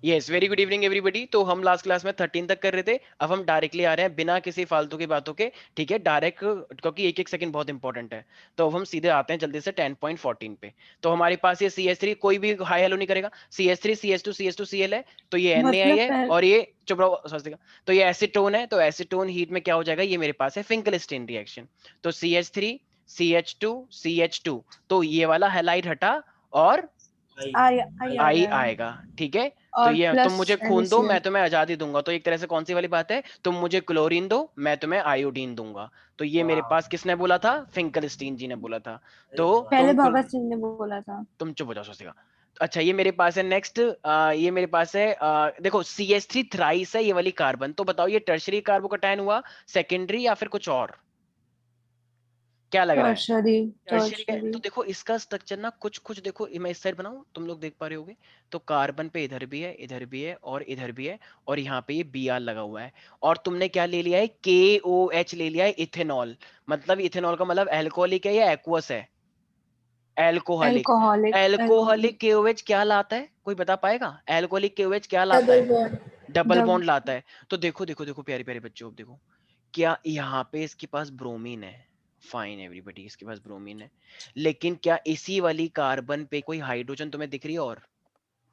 Yes, very good evening everybody. तो हम last class में 13 तक कर रहे थे, अब हम डायरेक्टली आ रहे हैं बिना किसी फालतू की बातों के। ठीक है, डायरेक्ट, क्योंकि एक एक सेकंड बहुत इंपॉर्टेंट है। तो अब हम सीधे आते हैं जल्दी से 10.14 पे। तो हमारे पास ये CH3, कोई भी हाई हेलो नहीं करेगा। CH3 CH2 CH2 Cl है, तो ये NaI मतलब है, और ये चुप रहो सॉरी, तो ये एसीटोन है। तो एसीटोन हीट में क्या हो जाएगा, ये मेरे पास है फिंकलस्टीन रिएक्शन। तो CH3 CH2 CH2, तो ये वाला हैलाइड हटा और आई आई आ आई जाएगा आएगा। ठीक है, तो और ये तुम प्लस मुझे खून दो, मैं NaCl। तुम्हें आजादी दूंगा। तो एक तरह से कौन सी वाली बात है, तुम मुझे क्लोरीन दो, मैं तुम्हें आयोडीन दूंगा। तो ये मेरे पास किसने बोला था, फिंकलस्टीन जी ने बोला था। तो पहले भगत सिंह ने बोला था। तुम चुप हो जाओ सोचेगा। अच्छा, ये मेरे पास है नेक्स्ट, ये मेरे पास है, देखो CH3 थ्राइस है ये वाली कार्बन। तो बताओ ये टर्शरी कार्बोकैटायन हुआ, सेकेंडरी, या फिर कुछ और, क्या लग रहा है। टर्शरी। टर्शियरी का टर्शरी। तो देखो इसका स्ट्रक्चर ना कुछ कुछ देखो, मैं इस साइड बनाऊं, तुम लोग देख पा रहे होगे। तो कार्बन पे इधर भी है, इधर भी है, और इधर भी है, और यहाँ पे ये Br लगा हुआ है। और तुमने क्या ले लिया है, KOH ले लिया है, इथेनॉल। मतलब इथेनॉल का मतलब अल्कोहलिक है या एक्वस है, alcoholic. Alcoholic. Alcoholic alcoholic. KOH क्या लाता है, कोई बता पाएगा, एल्कोहलिक KOH क्या लाता डबल है। बॉन्ड। डबल डब बॉन्ड लाता है। तो देखो देखो देखो प्यारे प्यारे बच्चों, अब देखो, क्या यहाँ पे इसके पास ब्रोमीन है, फाइन एवरीबॉडी, इसके पास ब्रोमीन है। लेकिन क्या इसी वाली कार्बन पे कोई हाइड्रोजन तुम्हें दिख रही है और,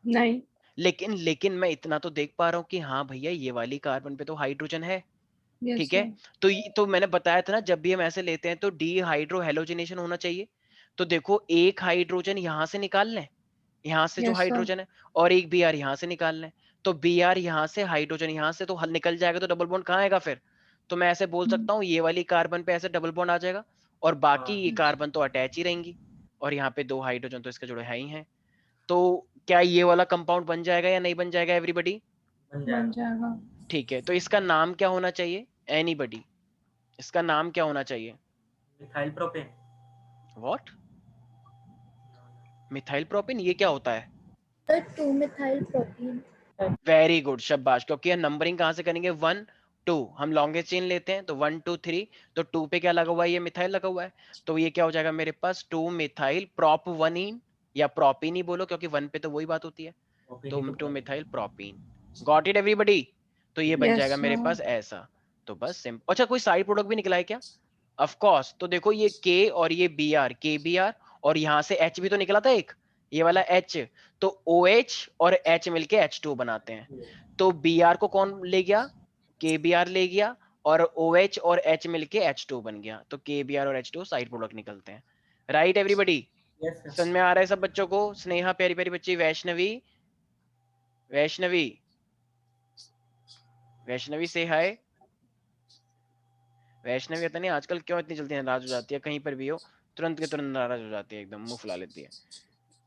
नहीं। लेकिन लेकिन मैं इतना तो देख पा रहा हूँ कि हाँ भैया ये वाली कार्बन पे तो हाइड्रोजन है। यस ठीक है, सर। तो मैंने बताया था ना, जब भी हम ऐसे लेते हैं तो डी हाइड्रो हेलोजिनेशन होना चाहिए। तो देखो एक हाइड्रोजन यहां से निकाल लें, यहाँ से जो यस सर। हाइड्रोजन है, और एक Br यहाँ से निकाल लें। तो Br यहाँ से, हाइड्रोजन यहाँ से, तो हल निकल जाएगा, तो डबल बॉन्ड कहाँ आएगा फिर। तो मैं ऐसे बोल सकता हूँ ये वाली कार्बन पे ऐसे डबल बॉन्ड आ जाएगा, और बाकी ये कार्बन तो अटैच ही रहेंगी। और यहाँ पे दो हाइड्रोजन तो इसके जुड़े है ही हैं। तो क्या ये वाला कंपाउंड बन जाएगा या नहीं बन जाएगा एवरीबडी। बन जाएगा। ठीक है, तो इसका नाम क्या होना चाहिए, एनीबडी, इसका नाम क्या होना चाहिए। Methyl propane. What, methyl propane, ये क्या होता है। Sir 2 methyl protein. Very good, शाबाश। क्योंकि हम नंबरिंग कहाँ से करेंगे, 1 2, हम लॉन्गेस्ट चेन लेते हैं, तो 1 2 3, तो 2 पे क्या लगा हुआ है, ये मिथाइल लगा हुआ है। तो ये क्या हो जाएगा मेरे पास, 2 मिथाइल प्रोपवनीन, या प्रोपीन ही बोलो, क्योंकि 1 पे तो वही बात होती है। तो 2 methyl propene, got it everybody. तो ये बन यस जाएगा मेरे सर। पास ऐसा। तो बस सिंपल। अच्छा, कोई साइड प्रोडक्ट भी निकला है क्या, ऑफ कोर्स। तो देखो ये के और ये Br, KBr, और यहाँ से H भी तो निकला था एक, ये वाला H। तो OH और H मिलके H2 बनाते हैं। तो Br को कौन ले गया, KBr ले गया, और OH और H मिलके H2 बन गया। तो KBr और H2 साइड प्रोडक्ट निकलते हैं। राइट एवरीबडी, समझ में आ रहा है सब बच्चों को। स्नेहा प्यारी प्यारी बच्ची, वैष्णवी, वैष्णवी, वैष्णवी से हाय। वैष्णवी पता नहीं आजकल क्यों इतनी जल्दी नाराज हो जाती है, कहीं पर भी हो तुरंत के तुरंत नाराज हो जाती है, एकदम मुंह फुला लेती है।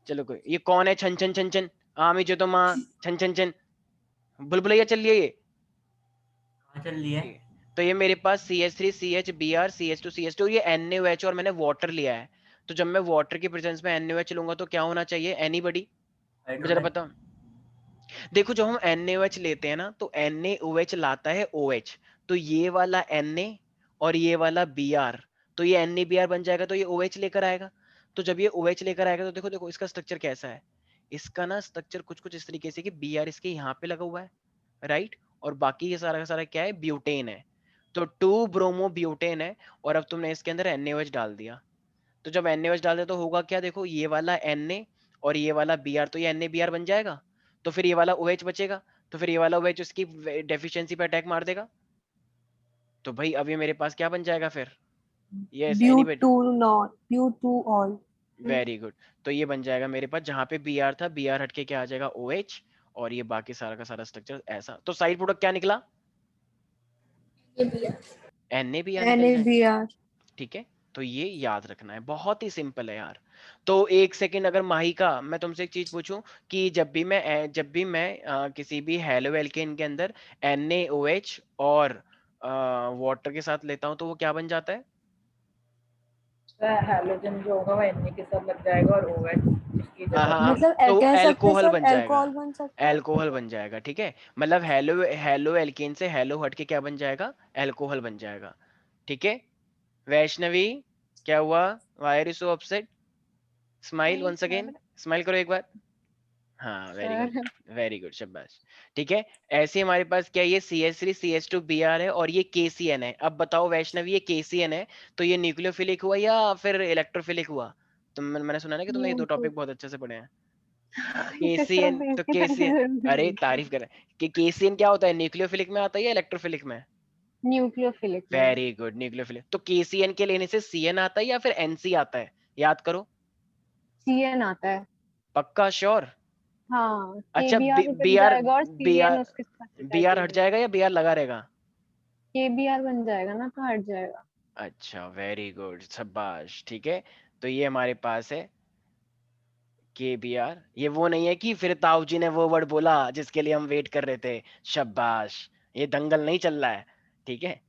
चलो कोई, ये कौन है, छन छन छन छन, आमी जो तो माँ, छन छन छन, बुलबुलैया चल रही है ये। कहाँ चल रही है। ठीक है, तो ये मेरे पास CH3 CH Br CH2 CH2, ये NaOH, और मैंने वाटर लिया है। तो जब मैं वाटर की प्रेजेंस में NaOH लूंगा तो क्या होना चाहिए, एनीबडी, जरा हाइड्रोजन। बताओ। देखो जब हम NaOH लेते हैं ना, तो NaOH लाता है OH। तो ये वाला Na और ये वाला Br, तो ये NaBr बन जाएगा, तो ये OH लेकर आएगा। तो जब ये OH लेकर आएगा, तो देखो देखो इसका स्ट्रक्चर कैसा है। इसका ना स्ट्रक्चर कुछ कुछ इस तरीके से कि Br इसके यहाँ पे लगा हुआ है, राइट। और बाकी ये सारा का सारा क्या है, ब्यूटेन है। तो 2 ब्रोमो ब्यूटेन है। और अब तुमने इसके अंदर NaOH डाल दिया। तो जब NaOH डाल दिया तो होगा क्या, देखो ये वाला Na और ये वाला Br, तो ये NaBr बन जाएगा। तो फिर ये वाला OH बचेगा। तो फिर ये वाला OH उसकी डेफिशिएंसी पे अटैक मार देगा। तो भाई अब ये मेरे पास क्या बन जाएगा फिर, yes but anybody, to not but to all. Very good. तो ये बन जाएगा मेरे पास, जहां पे Br था, Br हट के क्या आ जाएगा, OH। और ये बाकी सारा का सारा स्ट्रक्चर ऐसा। तो साइड प्रोडक्ट क्या निकला, ये भी है। NaBr निकल जाए। NaBr। ठीक है, तो ये याद रखना है, बहुत ही सिंपल है यार। तो एक सेकंड, अगर माही का मैं तुमसे एक चीज पूछूं, कि जब भी मैं किसी भी हेलो एल्केन के अंदर NaOH और वाटर के साथ लेता हूं, तो वो क्या बन जाता है। हैलोजन जो होगा वो Na के साथ लग जाएगा और OH इसकी हाँ जगह हाँ पे। हाँ, मतलब तो कह सकते हैं एल्कोहल सर, बन जाएगा, अल्कोहल बन सकता है। एल्कोहल बन जाएगा। ठीक है, मतलब हेलो हेलो एल्केन से हेलो हट के क्या बन जाएगा, एल्कोहल बन जाएगा। ठीक है, वैष्णवी, क्या हुआ, why are you so upset, smile नहीं वंस सर। अगेन, स्माइल करो एक बार। हाँ वेरी गुड शाबाश। ठीक है, ऐसे हमारे पास क्या ये CH3 CH2 Br है और ये KCN है। अब बताओ वैष्णवी, ये KCN है तो ये न्यूक्लियोफिलिक हुआ या फिर इलेक्ट्रोफिलिक हुआ? मैंने सुना ना कि तुमने ये दो टॉपिक बहुत अच्छे से पढ़े हैं। ये तो KCN तो बेइज्जती करके KCN, जरूरी अरे नहीं तारीफ कर रहे हैं कि KCN क्या होता है, न्यूक्लियोफिलिक में आता है या इलेक्ट्रोफिलिक में? न्यूक्लियोफिलिक में। Very good, nucleophilic. तो KCN के लेने से CN आता है या फिर NC आता है, याद करो। CN आता है। पक्का श्योर? हाँ, अच्छा KBr बन BR, जाएगा और BR CN उसके साथ BR अटैच हट हो जाएगा या BR लगा रहेगा? KBr बन जाएगा ना, तो हट जाएगा। अच्छा वेरी गुड शाबाश। ठीक है, तो ये हमारे पास है KBr। ये वो नहीं है कि फिर ताऊ जी ने वो वर्ड बोला जिसके लिए हम वेट कर रहे थे। शाबाश, ये दंगल नहीं चल रहा है। ठीक है,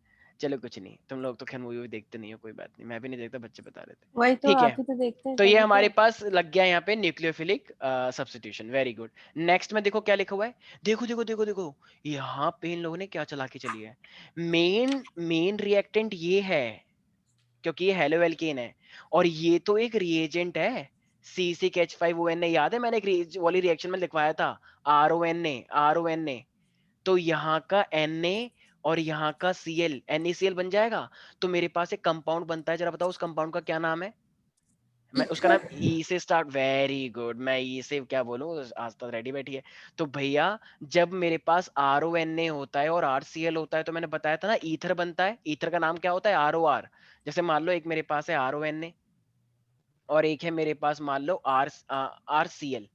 चलो कुछ नहीं, तुम लोग तो खैर मूवी देखते नहीं हो, कोई बात नहीं, मैं भी नहीं देखता, बच्चे बता रहे थे। वही तो, ठीक है, आप ही तो देखते हैं तो ये तभी हमारे तो। पास लग गया यहाँ पे nucleophilic substitution. Very good. Next में देखो क्या लिखा हुआ है, देखो देखो देखो देखो, यहाँ पे इन लोगों ने क्या चला के चली है। मेन मेन रिएक्टेंट ये है क्योंकि ये हेलो एल्केन है और ये तो एक रिएजेंट है। C6H5ONA, याद है मैंने एक वाली रिएक्शन में लिखवाया था, RONA। तो यहाँ का Na और यहाँ का Cl NaCl बन जाएगा। तो मेरे पास एक कंपाउंड बनता है, जरा बताओ उस कंपाउंड का क्या नाम है? मैं उसका नाम ई से स्टार्ट, वेरी गुड, मैं ई से क्या बोलूं, आज तक रेडी बैठी है। तो भैया जब मेरे पास RONA होता है और RCl होता है तो मैंने बताया था ना ईथर बनता है। ईथर का नाम क्या होता है? ROR। जैसे मान लो एक मेरे पास है RONA और एक है मेरे पास मान लो RCl।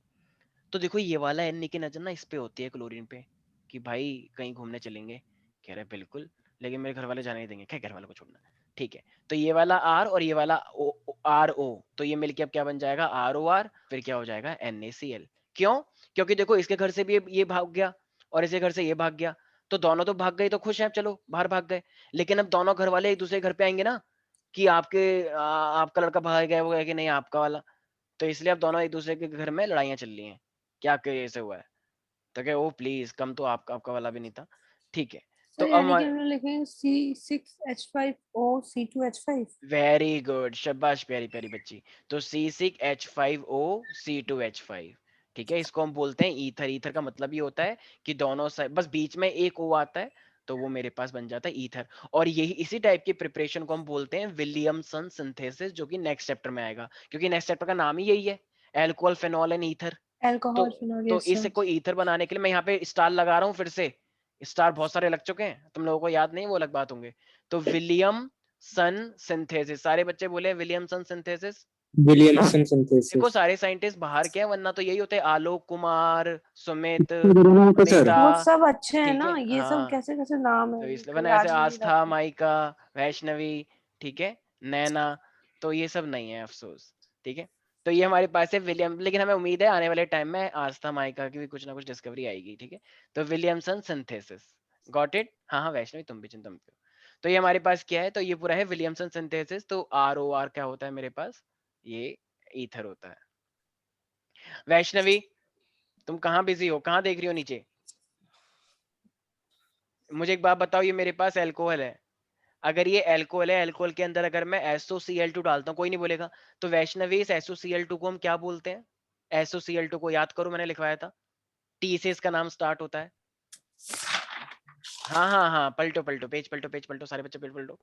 तो देखो ये वाला एन की नजर ना इस पे होती है, क्लोरीन पे, कि भाई कहीं घूमने चलेंगे। कह रहे बिल्कुल, लेकिन मेरे घर वाले जाने नहीं देंगे। क्या घर वालों को छोड़ना, ठीक है। तो ये वाला R और ये वाला RO, तो ये मिलके अब क्या बन जाएगा? ROR, फिर क्या हो जाएगा? NaCl। क्यों? क्योंकि देखो इसके घर से भी ये भाग गया और इसके घर से ये भाग गया, तो दोनों तो भाग गए तो खुश हैं, चलो बाहर भाग गए। लेकिन अब दोनों घर वाले एक दूसरे घर पे आएंगे ना कि आपका लड़का भाग गया, वो है कि नहीं आपका वाला। तो इसलिए अब दोनों एक दूसरे के घर में लड़ाइयां चल रही हैं। क्या कैसे हुआ है? तो क्या, ओ प्लीज कम तो आपका वाला भी नहीं था। ठीक है, तो सर अब यानी कि हम लोग लिखेंगे C6H5O C2H5। वेरी गुड शाबाश प्यारी प्यारी बच्ची। तो C6H5O C2H5। ठीक है, इसको हम बोलते हैं ईथर। ईथर का मतलब ये होता है कि दोनों साइड बस बीच में एक O आता है तो वो मेरे पास बन जाता है ईथर। और यही इसी टाइप की प्रिपरेशन को हम बोलते हैं विलियमसन सिंथेसिस, जो कि नेक्स्ट चैप्टर में आएगा, क्योंकि नेक्स्ट चैप्टर का नाम ही यही है, अल्कोहल फेनॉल एंड ईथर। तो अल्कोहल फिनोल, तो यस इसे सर। कोई ईथर बनाने के लिए मैं यहाँ पे स्टार लगा रहा हूँ फिर से। स्टार बहुत सारे लग चुके हैं, तुम लोगों को याद नहीं, वो अलग बात होंगे। तो विलियम सन सिंथेसिस, सारे बच्चे बोले विलियमसन सिंथेसिस। विलियमसन देखो सिंथेसिस। सारे साइंटिस्ट बाहर के हैं, वरना तो यही होते हैं, आलोक कुमार, सुमित, सर अनीता। वो सब अच्छे हैं ठीक ना, है ये सब हाँ, कैसे कैसे नाम है, तो इसलिए मुझे वरना ऐसे याद भी नहीं आस्था, रहते। माइका, वैष्णवी, ठीक है, नैना, तो ये सब नहीं है अफसोस। ठीक है, तो ये हमारे पास है विलियम, लेकिन हमें उम्मीद है आने वाले टाइम में आस्था माइका की भी कुछ ना कुछ डिस्कवरी आएगी। ठीक है, तो विलियमसन सिंथेसिस, गॉट इट। हाँ हाँ वैष्णवी तुम भी चिंता मत करो। तो ये हमारे पास क्या है, तो ये पूरा है विलियमसन सिंथेसिस। तो ROR क्या होता है मेरे पास? ये ईथर होता है। वैष्णवी तुम कहाँ बिजी हो, कहाँ देख रही हो नीचे? मुझे एक बात बताओ, ये मेरे पास अल्कोहल है, अगर ये अल्कोहल है, अल्कोहल के अंदर अगर मैं SOCl2 डालता हूँ, कोई नहीं बोलेगा, तो वैष्णवी इस SOCl2 को हम क्या बोलते हैं? SOCl2 को याद करो, मैंने लिखवाया था, T से इसका नाम स्टार्ट होता है। हाँ हाँ हाँ, पलटो पलटो, पेज पलटो, पेज पलटो, सारे बच्चे पेज पलटो।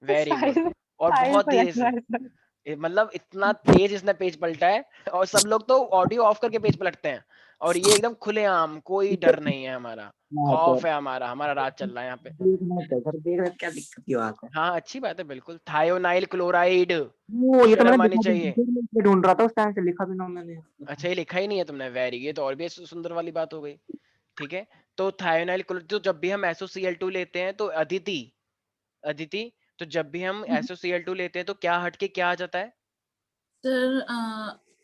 Very good. साहिल, और साहिल बहुत धीरे पलट रहा से, है सर। मतलब इतना तेज इसने पेज पलटा है, और सब लोग तो ऑडियो ऑफ करके पेज पलटते हैं, और ये एकदम खुलेआम, कोई डर नहीं है हमारा, खौफ है हमारा, हमारा राज चल रहा है यहाँ पे। देख रहे क्या दिक्कत क्यों आता है? हाँ अच्छी बात है, बिल्कुल, थायोनाइल क्लोराइड, वो ये तो शर्म मैंने आनी लिखा चाहिए। भी ढूंढ रहा था उस टाइम से, लिखा भी ना मैंने। अच्छा ये लिखा ही नहीं है तुमने, वेरी, ये तो और भी सुंदर वाली बात हो गई। ठीक है, तो थायोनाइल क्लोराइड, तो जब भी हम SOCl2 लेते हैं, तो अदिति, अदिति, तो जब भी हम SOCl2 लेते हैं तो क्या हटके क्या आ जाता है? सर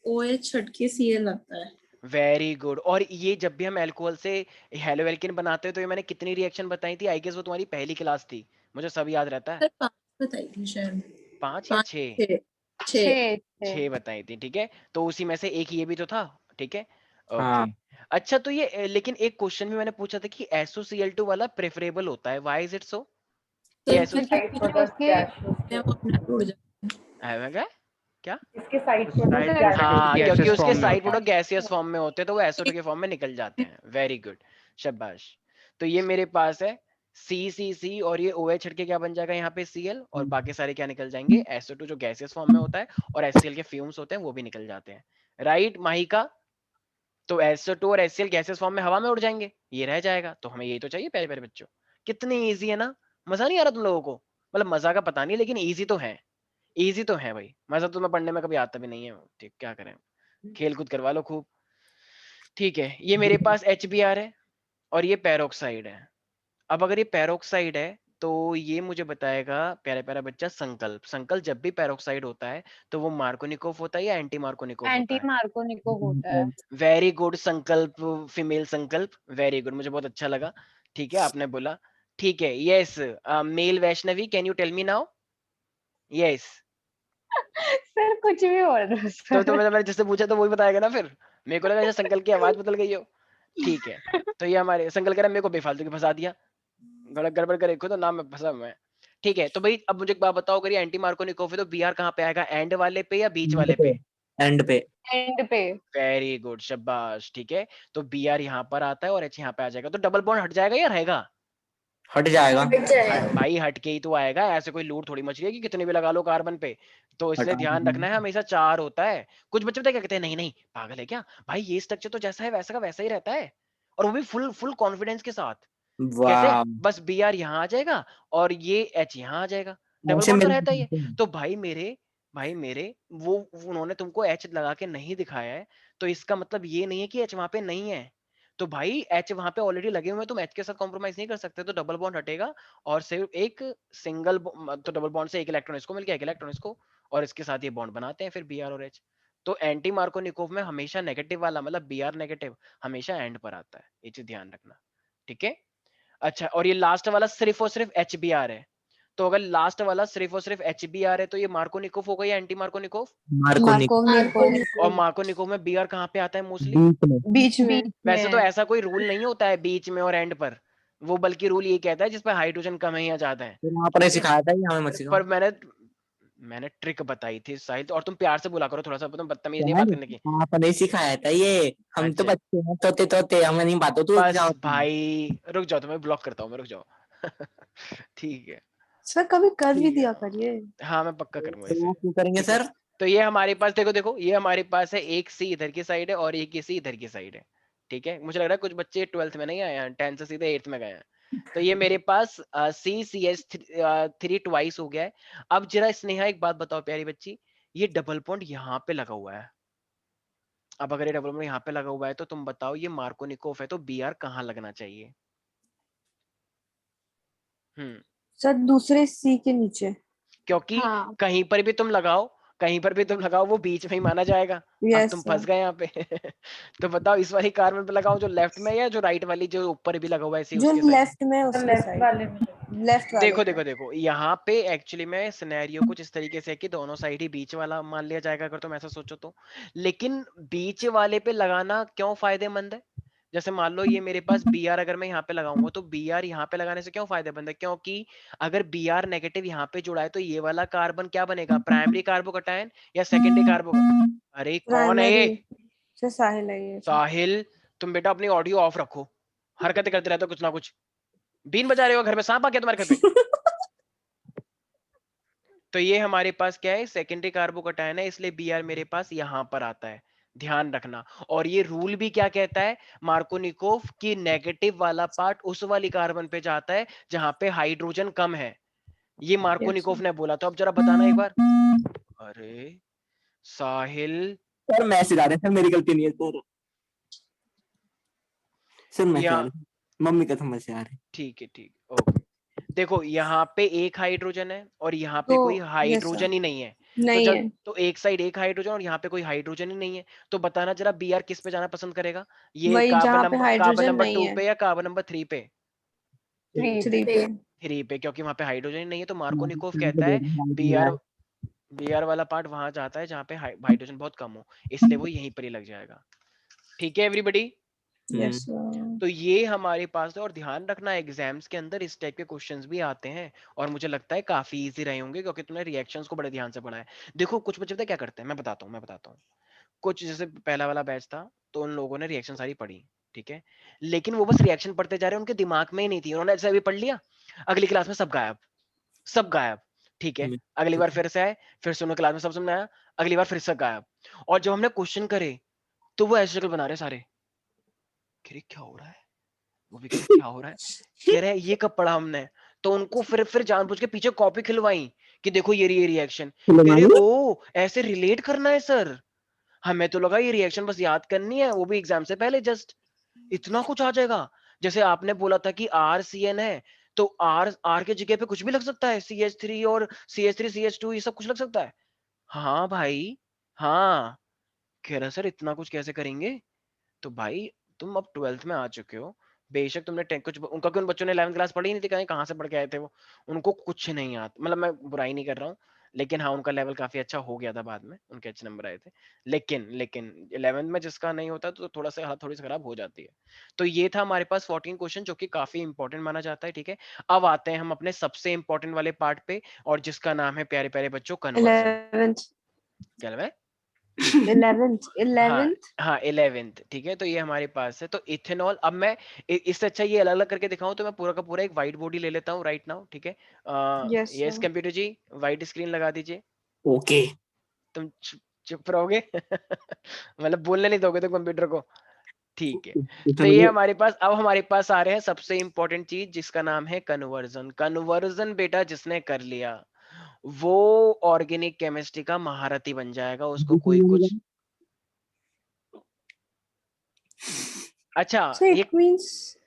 OH हटके Cl आता है। Very good. और ये जब भी हम अल्कोहल से हेलो एल्केन बनाते हैं, तो ये मैंने कितनी रिएक्शन बताई थी? आई गेस वो तुम्हारी पहली क्लास थी, मुझे सब याद रहता है। सर 5 बताई थी शायद। 5 या 6? 6 6 छः छः। 6 बताई थी, ठीक है, तो उसी में से एक ये भी तो था। ठीक है, ओके। हाँ अच्छा तो ये लेकिन एक क्वेश्चन भी मैंने पूछा था कि SOCl2 वाला प्रेफरेबल होता है, व्हाई इज इट सो? कि सर SO क्योंकि क्योंकि उसके वो अपना टूट जाता है। है क्या? इसके साइड Side प्रोडक्ट हाँ, gaseous क्योंकि उसके form में साइड होते हैं। प्रोडक्ट गैसियस फॉर्म में होते हैं तो वो एसओ के फॉर्म में निकल जाते हैं। वेरी गुड, शाबाश। तो ये मेरे पास है सी और ये OH हट के क्या बन जाएगा यहाँ पे Cl, और बाकी सारे क्या निकल जाएंगे SO2 जो गैसियस फॉर्म में होता है, और HCl के फ्यूम्स होते हैं वो भी निकल जाते हैं। राइट माहिका? तो SO2 और HCl गैसियस फॉर्म में हवा में उड़ जाएंगे, ये रह जाएगा। तो हमें यही तो चाहिए प्यारे प्यारे बच्चों। कितनी इजी है ना? मजा नहीं आ रहा तुम लोगों को? मतलब मजा का पता नहीं, लेकिन इजी तो है, इजी तो है भाई। मजा तो मैं पढ़ने में कभी आता भी नहीं है, ठीक क्या करें, खेल कूद करवा लो खूब। ठीक है, ये मेरे पास HBr है और ये पेरोक्साइड है। अब अगर ये पेरोक्साइड है तो ये मुझे बताएगा प्यारा प्यारा बच्चा संकल्प। संकल्प जब भी पेरोक्साइड होता है तो वो मार्कोनिकोव होता है या एंटी मार्कोनिकोव होता एंटी है? मार्कोनिकोव होता है। वेरी गुड संकल्प, फीमेल संकल्प, वेरी गुड, मुझे बहुत अच्छा लगा। ठीक है, आपने बोला ठीक है। यस, मेल Vaishnavi, can you tell me now? Yes. Sir कुछ भी बोल रहे हो तो सर। मैंने जिससे पूछा तो वही बताएगा ना फिर। मेरे को लगा जैसे संकल्प की आवाज बदल गई हो। ठीक है, तो ये हमारे संकल्प कह रहा है मेरे को बेफालतू की फंसा दिया, गड़बड़ करे खुद तो नाम में फंसा मैं। ठीक है, तो भाई अब मुझे एक बात बताओ, अगर ये एंटी मार्कोनिकोव है तो बीआर कहाँ पे आएगा, एंड वाले पे या बीच वाले पे? एंड पे। एंड पे। वेरी गुड, शाबाश। ठीक है, तो बीआर यहाँ पर आता है और एच यहाँ पे आ जाएगा, तो डबल बॉन्ड हट जाएगा या रहेगा? हट जाएगा। हट जाएगा। भाई हट के ही तो आएगा, ऐसे कोई लूट थोड़ी मच रही है कि कितने भी लगा लो कार्बन पे। तो इसलिए हटा ध्यान रखना है, हमेशा 4 होता है। कुछ बच्चे पता है क्या कहते हैं, नहीं नहीं पागल है क्या भाई, ये स्ट्रक्चर तो जैसा है वैसा का वैसा ही रहता है, और वो भी फुल फुल कॉन्फिडेंस के साथ। कैसे? वाह, बस बीआर यहाँ आ जाएगा और ये एच यहाँ आ जाएगा, डबल ऐसे बॉन्ड तो मिल रहता ही है। तो भाई मेरे वो उन्होंने तुमको एच लगा के नहीं दिखाया है, तो इसका मतलब ये नहीं है कि एच वहां पे नहीं है। तो भाई एच वहां पे ऑलरेडी लगे हुए हैं, तुम एच के साथ कॉम्प्रोमाइज नहीं कर सकते, तो डबल बॉन्ड हटेगा और सिर्फ एक सिंगल, तो डबल बॉन्ड से एक इलेक्ट्रॉन इसको मिल गया, एक इलेक्ट्रॉन इसको, और इसके साथ ये बॉन्ड बनाते हैं फिर बीआर और एच। तो एंटी मार्कोनिकोव में हमेशा नेगेटिव वाला, मतलब बीआर नेगेटिव, हमेशा एंड पर आता है, ये चीज ध्यान रखना। ठीक है, अच्छा, और ये लास्ट वाला सिर्फ और सिर्फ HBr है। तो अगर लास्ट वाला सिर्फ और सिर्फ HBr है तो ये मार्कोनिकोव होगा या एंटी मार्कोनिकोव? मार्कोनिकोव। और मार्कोनिकोव में बीआर कहाँ पे आता है मोस्टली? बीच में। बीच में। वैसे तो ऐसा कोई रूल नहीं होता है बीच में और एंड पर, वो बल्कि रूल ये कहता है जिस पर हाइड्रोजन कम है या ज्यादा है। फिर आपने सिखाया था ये, हमें मत सिखाओ। पर मैंने ट्रिक बताई थी साहिल, और तुम प्यार से बोला करो थोड़ा सा, तुम बदतमीज नहीं बात करने की। आपने सिखाया था ये, हम तो अच्छा, बच्चे हैं, तोते तोते, हमें नहीं बातों तू बस जाओ। भाई रुक जाओ, तुम्हें ब्लॉक करता हूँ मैं, रुक जाओ। ठीक है, सर कभी कर भी ठीक दिया है, करिए। हाँ मैं पक्का करूंगा इसे। वो क्यों करेंगे ठीक है, सर? तो ये हमारे पास देखो देखो, ये हमारे पास है एक सी इधर की साइड है और एक सी इधर की साइड है। ठीक है, मुझे लग रहा है कुछ बच्चे 12th में नहीं आए हैं, 10th से सीधे 8th में गए हैं। तो ये मेरे पास CCH3 ट्वाइस हो गया है। अब जरा स्नेहा एक बात बताओ प्यारी बच्ची, ये डबल बॉन्ड यहाँ पे लगा हुआ है। अब अगर ये डबल बॉन्ड यहाँ पे लगा हुआ है तो तुम बताओ ये मार्कोनिकोव है तो बीआर कहाँ लगना चाहिए? सर दूसरे सी के नीचे। क्योंकि हाँ। कहीं पर भी तुम लगाओ, कहीं पर भी तुम लगाओ वो बीच में ही माना जाएगा। अब यस तुम फंस सर। गए यहाँ पे। तो बताओ इस वाली कार्बन पे लगाओ जो लेफ्ट में, या जो राइट वाली जो ऊपर भी लगा हुआ है इसी जो उसके साइड? लेफ्ट में उसके लेफ्ट साइड। वाले में। लेफ्ट वाले देखो पे। देखो देखो, यहाँ पे एक्चुअली में सिनेरियो कुछ इस तरीके से है कि दोनों साइड ही बीच वाला मान लिया जाएगा अगर तुम ऐसा सोचो तो। लेकिन बीच वाले पे लगाना क्यों फायदेमंद है? जैसे मान लो ये मेरे पास बीआर अगर मैं यहाँ पे लगाऊंगा तो बीआर यहाँ पे लगाने से क्यों फायदेमंद है? क्योंकि अगर बीआर नेगेटिव यहाँ पे जुड़ा है तो ये वाला कार्बन क्या बनेगा, प्राइमरी कार्बोकैटायन या सेकेंडरी कार्बो? अरे कौन है ये? प्राइमरी। सर साहिल है ये। साहिल, तुम बेटा अपनी ऑडियो ऑफ रखो, हरकतें करते रहते हो कुछ ना कुछ, बीन बजा रहे हो, घर में सांप आ गया तुम्हारे घर पे। तो ये हमारे पास क्या है, सेकेंडरी कार्बोकैटायन है, इसलिए बीआर मेरे पास यहां पर आता है, ध्यान रखना। और ये रूल भी क्या कहता है मार्कोनिकोव की, नेगेटिव वाला पार्ट उस वाली कार्बन पे जाता है जहां पे हाइड्रोजन कम है, ये मार्कोनिकोव ने बोला। तो अब जरा बताना एक बार। अरे साहिल, सर मैं सिखा रहे हैं सर, मेरी गलती नहीं है सर। सर मैं सिखा या रहा हूं, मम्मी का समझ से आ रही। ठीक है, ठीक, ओके। देखो यहाँ पे एक हाइड्रोजन है और यहाँ पे तो कोई यस हाइड्रोजन सर। ही नहीं है। तो नहीं जब है। तो एक साइड एक हाइड्रोजन और यहाँ पे कोई हाइड्रोजन ही नहीं है, तो बताना जरा बीआर किस पे जाना पसंद करेगा, ये वही जहाँ पे कार्बन हाइड्रोजन नंबर नहीं 2 है। पे या कार्बन नंबर 3 पे? 3 पे। 3 पे, क्योंकि वहां पे हाइड्रोजन ही नहीं है, तो मार्कोनिकोव मैं कहता है बीआर बीआर वाला पार्ट वहां जाता है जहाँ पे हाइड्रोजन बहुत कम हो, इसलिए वो यहीं पर ही लग जाएगा। ठीक है एवरीबॉडी? Yes, sir. तो ये हमारे पास है। और ध्यान रखना एग्जाम्स के अंदर इस टाइप के क्वेश्चंस भी आते हैं और मुझे लगता है काफी इजी रहे होंगे क्योंकि तुमने रिएक्शंस को बड़े ध्यान से पढ़ा है। देखो कुछ बच्चे पता है क्या करते हैं, मैं बताता हूँ। कुछ जैसे पहला वाला बैच था तो उन लोगों ने रिएक्शन सारी पढ़ी, ठीक है, लेकिन वो बस रिएक्शन पढ़ते जा रहे हैं, उनके दिमाग में ही नहीं थी। उन्होंने ऐसे अभी पढ़ लिया, अगली क्लास में सब गायब, सब गायब, ठीक है, अगली बार फिर से आए, फिर से उन्होंने क्लास में सब समझ में आया, अगली बार फिर से गायब। और जब हमने क्वेश्चन करे तो वो ऐसे शक्ल बना रहे सारे, कह रहे क्या हो रहा है, वो भी कह रहे क्या हो रहा है, कह रहे ये कब पढ़ा हमने। तो उनको फिर जानबूझ के पीछे कॉपी खिलवाई कि देखो ये रिएक्शन, कह रहे ओ ऐसे रिलेट करना है सर, हमें तो लगा ये रिएक्शन बस याद करनी है, वो भी एग्जाम से पहले जस्ट, इतना कुछ आ जाएगा। जैसे आपने बोला था कि RCN है तो आर के जगह पे कुछ भी लग सकता है, CH3 और CH3 CH2 ये सब कुछ लग सकता है। हाँ भाई, हाँ, कह रहा सर इतना कुछ कैसे करेंगे। तो भाई तुम अब 12th में आ चुके हो, बेशक तुमने कुछ उनका, उन बच्चों ने 11th क्लास पढ़ी नहीं थी, कहाँ से पढ़ के आए थे वो, उनको कुछ नहीं आता, मतलब मैं बुराई नहीं कर रहा हूँ, लेकिन हाँ उनका लेवल काफी अच्छा हो गया था बाद में, उनके अच्छे नंबर आए थे। लेकिन लेकिन 11th में जिसका नहीं होता तो थोड़ा सा हालत थोड़ी सी खराब हो जाती है। तो ये था हमारे पास 14 क्वेश्चन जो कि काफी इंपॉर्टेंट माना जाता है, ठीक है। अब आते हैं हम अपने सबसे इंपॉर्टेंट वाले पार्ट पे, और जिसका नाम है प्यारे प्यारे बच्चों कन्वर्जन। 11th. क्या नाम है? 11th. हाँ 11th. हाँ 11th, ठीक है। तो ये हमारे पास है, तो इथेनॉल, अब मैं इससे अच्छा ये अलग अलग करके दिखाऊं तो मैं पूरा का पूरा एक व्हाइट बोर्ड ही ले लेता हूँ राइट नाउ, ठीक है। Yes, yes sir. कंप्यूटर जी, व्हाइट स्क्रीन लगा दीजिए। ओके। तुम चुप रहोगे मतलब बोलने नहीं दोगे तो कंप्यूटर को, ठीक है। तो ये हमारे पास, अब हमारे पास आ रहे हैं सबसे इंपॉर्टेंट चीज जिसका नाम है कन्वर्जन। कन्वर्जन बेटा जिसने कर लिया वो ऑर्गेनिक केमिस्ट्री का महारथी बन जाएगा, उसको कोई कुछ। अच्छा So ये, it means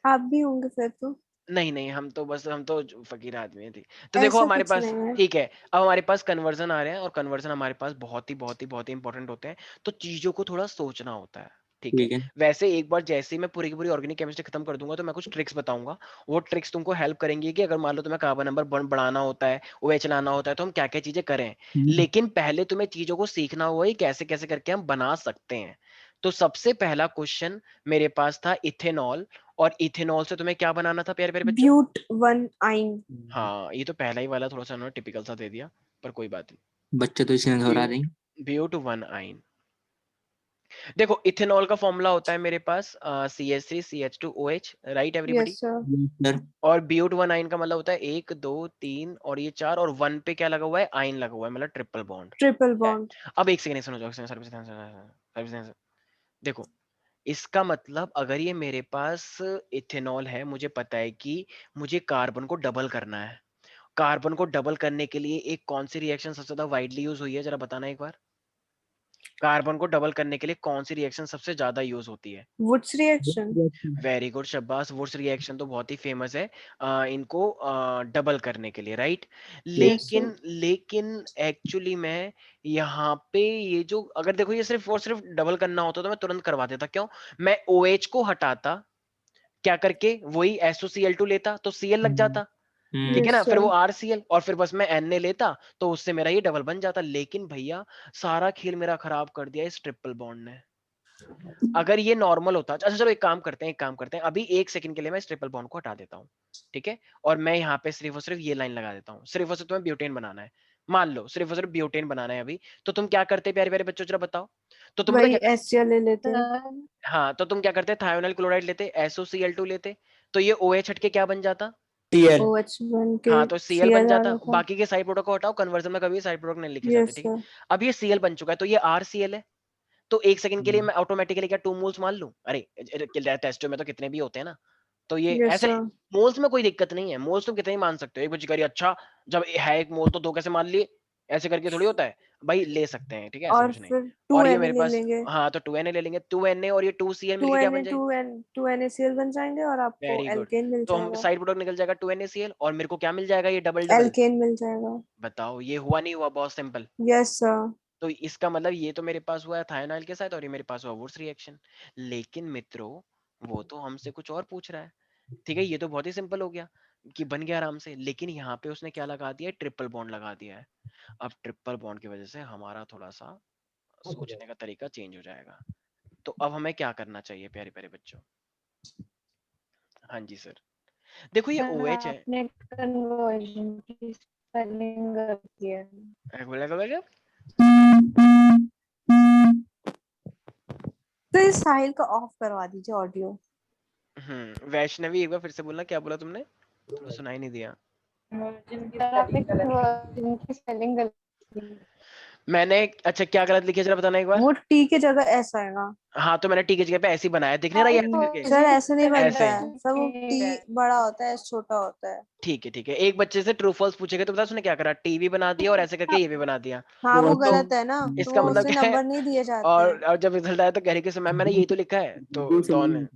आप भी होंगे फिर तो. नहीं नहीं, हम तो फकीर आदमी थे। तो देखो ऐसा हमारे कुछ पास, नहीं है. ठीक है, अब हमारे पास कन्वर्जन आ रहे हैं और कन्वर्जन हमारे पास बहुत ही इंपॉर्टेंट होते हैं। तो चीजों को थोड़ा सोचना होता है, ठीक है। ठीक है। वैसे एक बार जैसे ही मैं पूरी की पूरी ऑर्गेनिक केमिस्ट्री खत्म कर दूंगा तो मैं कुछ ट्रिक्स बताऊंगा, वो ट्रिक्स तुमको हेल्प करेंगी कि अगर मान लो तुम्हें कार्बन नंबर बढ़ाना होता है, OH लाना होता है, तो हम क्या क्या चीजें करें। लेकिन पहले तुम्हें चीजों को सीखना होगा कैसे कैसे करके हम बना सकते हैं। तो सबसे पहला क्वेश्चन मेरे पास था इथेनॉल, और इथेनॉल से तुम्हें क्या बनाना था प्यारे प्यारे बच्चों? But1 हाँ ये तो पहला ही वाला थोड़ा सा उन्होंने टिपिकल सा दे दिया, पर कोई बात बच्चे तो इसमें नहीं। घबरा रहे हैं। ब्यूट 1 आइन। देखो इथेनॉल का फॉर्मूला होता है मेरे पास CH3CH2OH, right everybody. Yes, sir. Sir. और ब्यूट 1 आइन का मतलब होता है 1 2 3 और ये 4, और 1 पे क्या लगा हुआ है, आइन लगा हुआ है, मतलब ट्रिपल बॉन्ड। Triple bond. अब एक सेकंड सुनो, सर्विस, देखो इसका मतलब अगर ये मेरे पास इथेनॉल है, मुझे पता है कि मुझे कार्बन को डबल करना है। कार्बन को डबल करने के लिए एक कौन सी रिएक्शन सबसे ज्यादा वाइडली यूज हुई है, जरा बताना एक बार। कार्बन को डबल करने के लिए कौन सी रिएक्शन सबसे ज्यादा यूज होती है? Woods reaction. वेरी गुड शाबाश, वुड्स रिएक्शन तो बहुत ही फेमस है इनको डबल करने के लिए, राइट। Yes, sir. लेकिन एक्चुअली में यहाँ पे ये जो, अगर देखो ये सिर्फ और सिर्फ डबल करना होता तो मैं तुरंत करवा देता। क्यों? मैं OH को हटाता, क्या करके, वही SOCl2 लेता तो Cl लग जाता, ठीक है Yes, ना, फिर वो sir. RCl, और फिर बस मैं Na लेता तो उससे मेरा ये डबल बन जाता। लेकिन भैया सारा खेल मेरा खराब कर दिया इस ट्रिपल बॉन्ड ने। अगर ये नॉर्मल होता, अच्छा चलो एक काम करते हैं, अभी 1 सेकंड के लिए मैं इस ट्रिपल बॉन्ड को हटा देता हूँ, ठीक है, और मैं यहाँ पे सिर्फ और सिर्फ ये लाइन लगा देता हूँ। सिर्फ और सिर्फ तुम्हें ब्यूटेन बनाना है, मान लो सिर्फ और सिर्फ ब्यूटेन बनाना है अभी, तो तुम क्या करते प्यारे प्यारे बच्चों, जरा बताओ। तो तुम पता वही क्या करते? HCl ले लेते हैं. हाँ तो तुम क्या करते, थायोनाइल क्लोराइड लेते, SOCl2 लेते, तो ये OH हट के क्या बन जाता? टीएल। OH के हाँ तो Cl बन Cl आ जाता। रहा था. बाकी के साइड प्रोडक्ट को हटाओ, कन्वर्जन में कभी साइड प्रोडक्ट नहीं लिखे जाते, Yes, ठीक है। sir. अब ये Cl बन चुका है, तो ये RCl है। तो 1 सेकंड के लिए मैं ऑटोमेटिकली क्या 2 मोल्स मान लूं? अरे टेस्टो में तो कितने भी होते हैं ना, तो ये Yes, ऐसे sir. मोल्स में कोई दिक्कत नहीं है, मोल्स तुम कितने ही मान सकते हो। एक बच्ची कह रही अच्छा जब है 1 मोल तो 2 कैसे मान लिए, ऐसे करके थोड़ी होता है भाई, ले सकते हैं, ठीक है, ऐसा और कुछ नहीं। फिर और ये 2Na मेरे ले पास, लेंगे. हाँ तो 2Na ले लेंगे, 2Na और ये 2Cl मिलके क्या बन जाएगी? 2NaCl बन जाएंगे और आपको वेरी गुड। एल्केन मिल तो हम जाएगा. साइड प्रोडक्ट निकल जाएगा 2NaCl, और मेरे को क्या मिल जाएगा, ये डबल डबल। एल्केन मिल जाएगा. बताओ ये हुआ नहीं हुआ, बहुत सिंपल। Yes, sir. तो इसका मतलब ये तो मेरे पास हुआ है थायोनाइल के साथ, और ये मेरे पास हुआ वुड्स रिएक्शन। लेकिन मित्रों वो तो हमसे कुछ और पूछ रहा है, ठीक है, ये तो बहुत ही सिंपल हो गया कि बन गया आराम से, लेकिन यहाँ पे उसने क्या लगा दिया है, ट्रिपल बॉन्ड लगा दिया है। अब ट्रिपल बॉन्ड की वजह से हमारा थोड़ा सा सोचने का तरीका चेंज हो जाएगा। तो अब हमें क्या करना चाहिए प्यारे प्यारे बच्चों? हाँ जी सर, देखो ये OH है। आपने कन्वर्जन की स्पेलिंग गलत किया है। बोला क्या? तो इस साहिल का ऑफ करवा दीजिए ऑडियो। वैष्णवी एक बार फिर से बोलना, क्या बोला तुमने? तुम्हें सुनाई नहीं दिया। कन्वर्जन की आपने स्पेलिंग गलत कन्वर्जन की स्पेलिंग गलत की। मैंने, अच्छा क्या गलत लिखा जरा बताना एक बार। वो टी के जगह एस आएगा। हाँ तो मैंने टी की जगह पे ऐसे ही बनाया, दिख नहीं रहा है ऐसे करके? सर ऐसे नहीं बनता ऐसे। है, सब वो टी बड़ा होता है, एस छोटा होता है। ठीक है, एक बच्चे से ट्रू फॉल्स पूछेगा तो बता उसने क्या करा, टी भी बना दिया और ऐसे करके ये भी बना दिया। हाँ वो वो तो गलत है ना, तो इसका वो मतलब उसे क्या है? नंबर नहीं दिए जाते हैं। और जब रिजल्ट आया तो कह रही कि मैम मैंने यही तो लिखा है, तो बिल्कुल सही डॉन है। है।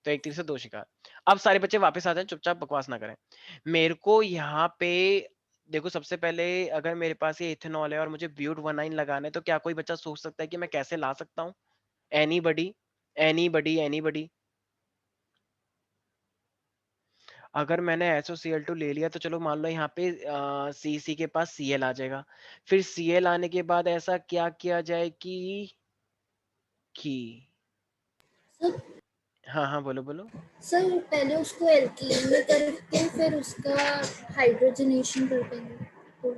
तो एक तीर से दो शिकार। अब सारे बच्चे वापस आ जाएं, चुपचाप बकवास ना करें। मेरे को यहाँ पे देखो, सबसे पहले अगर मेरे पास ये इथेनॉल है और मुझे ब्यूट 19 लगाना है, तो क्या कोई बच्चा सोच सकता है कि मैं कैसे ला सकता हूँ? Anybody, anybody. अगर मैंने SOCl2 ले लिया तो चलो मान लो यहाँ पे CC के पास Cl आ जाएगा। फिर Cl आने के बाद ऐसा क्या किया जाए कि सर हाँ बोलो। सर पहले उसको एल्कीन में करके फिर उसका हाइड्रोजनेशन कर देंगे तो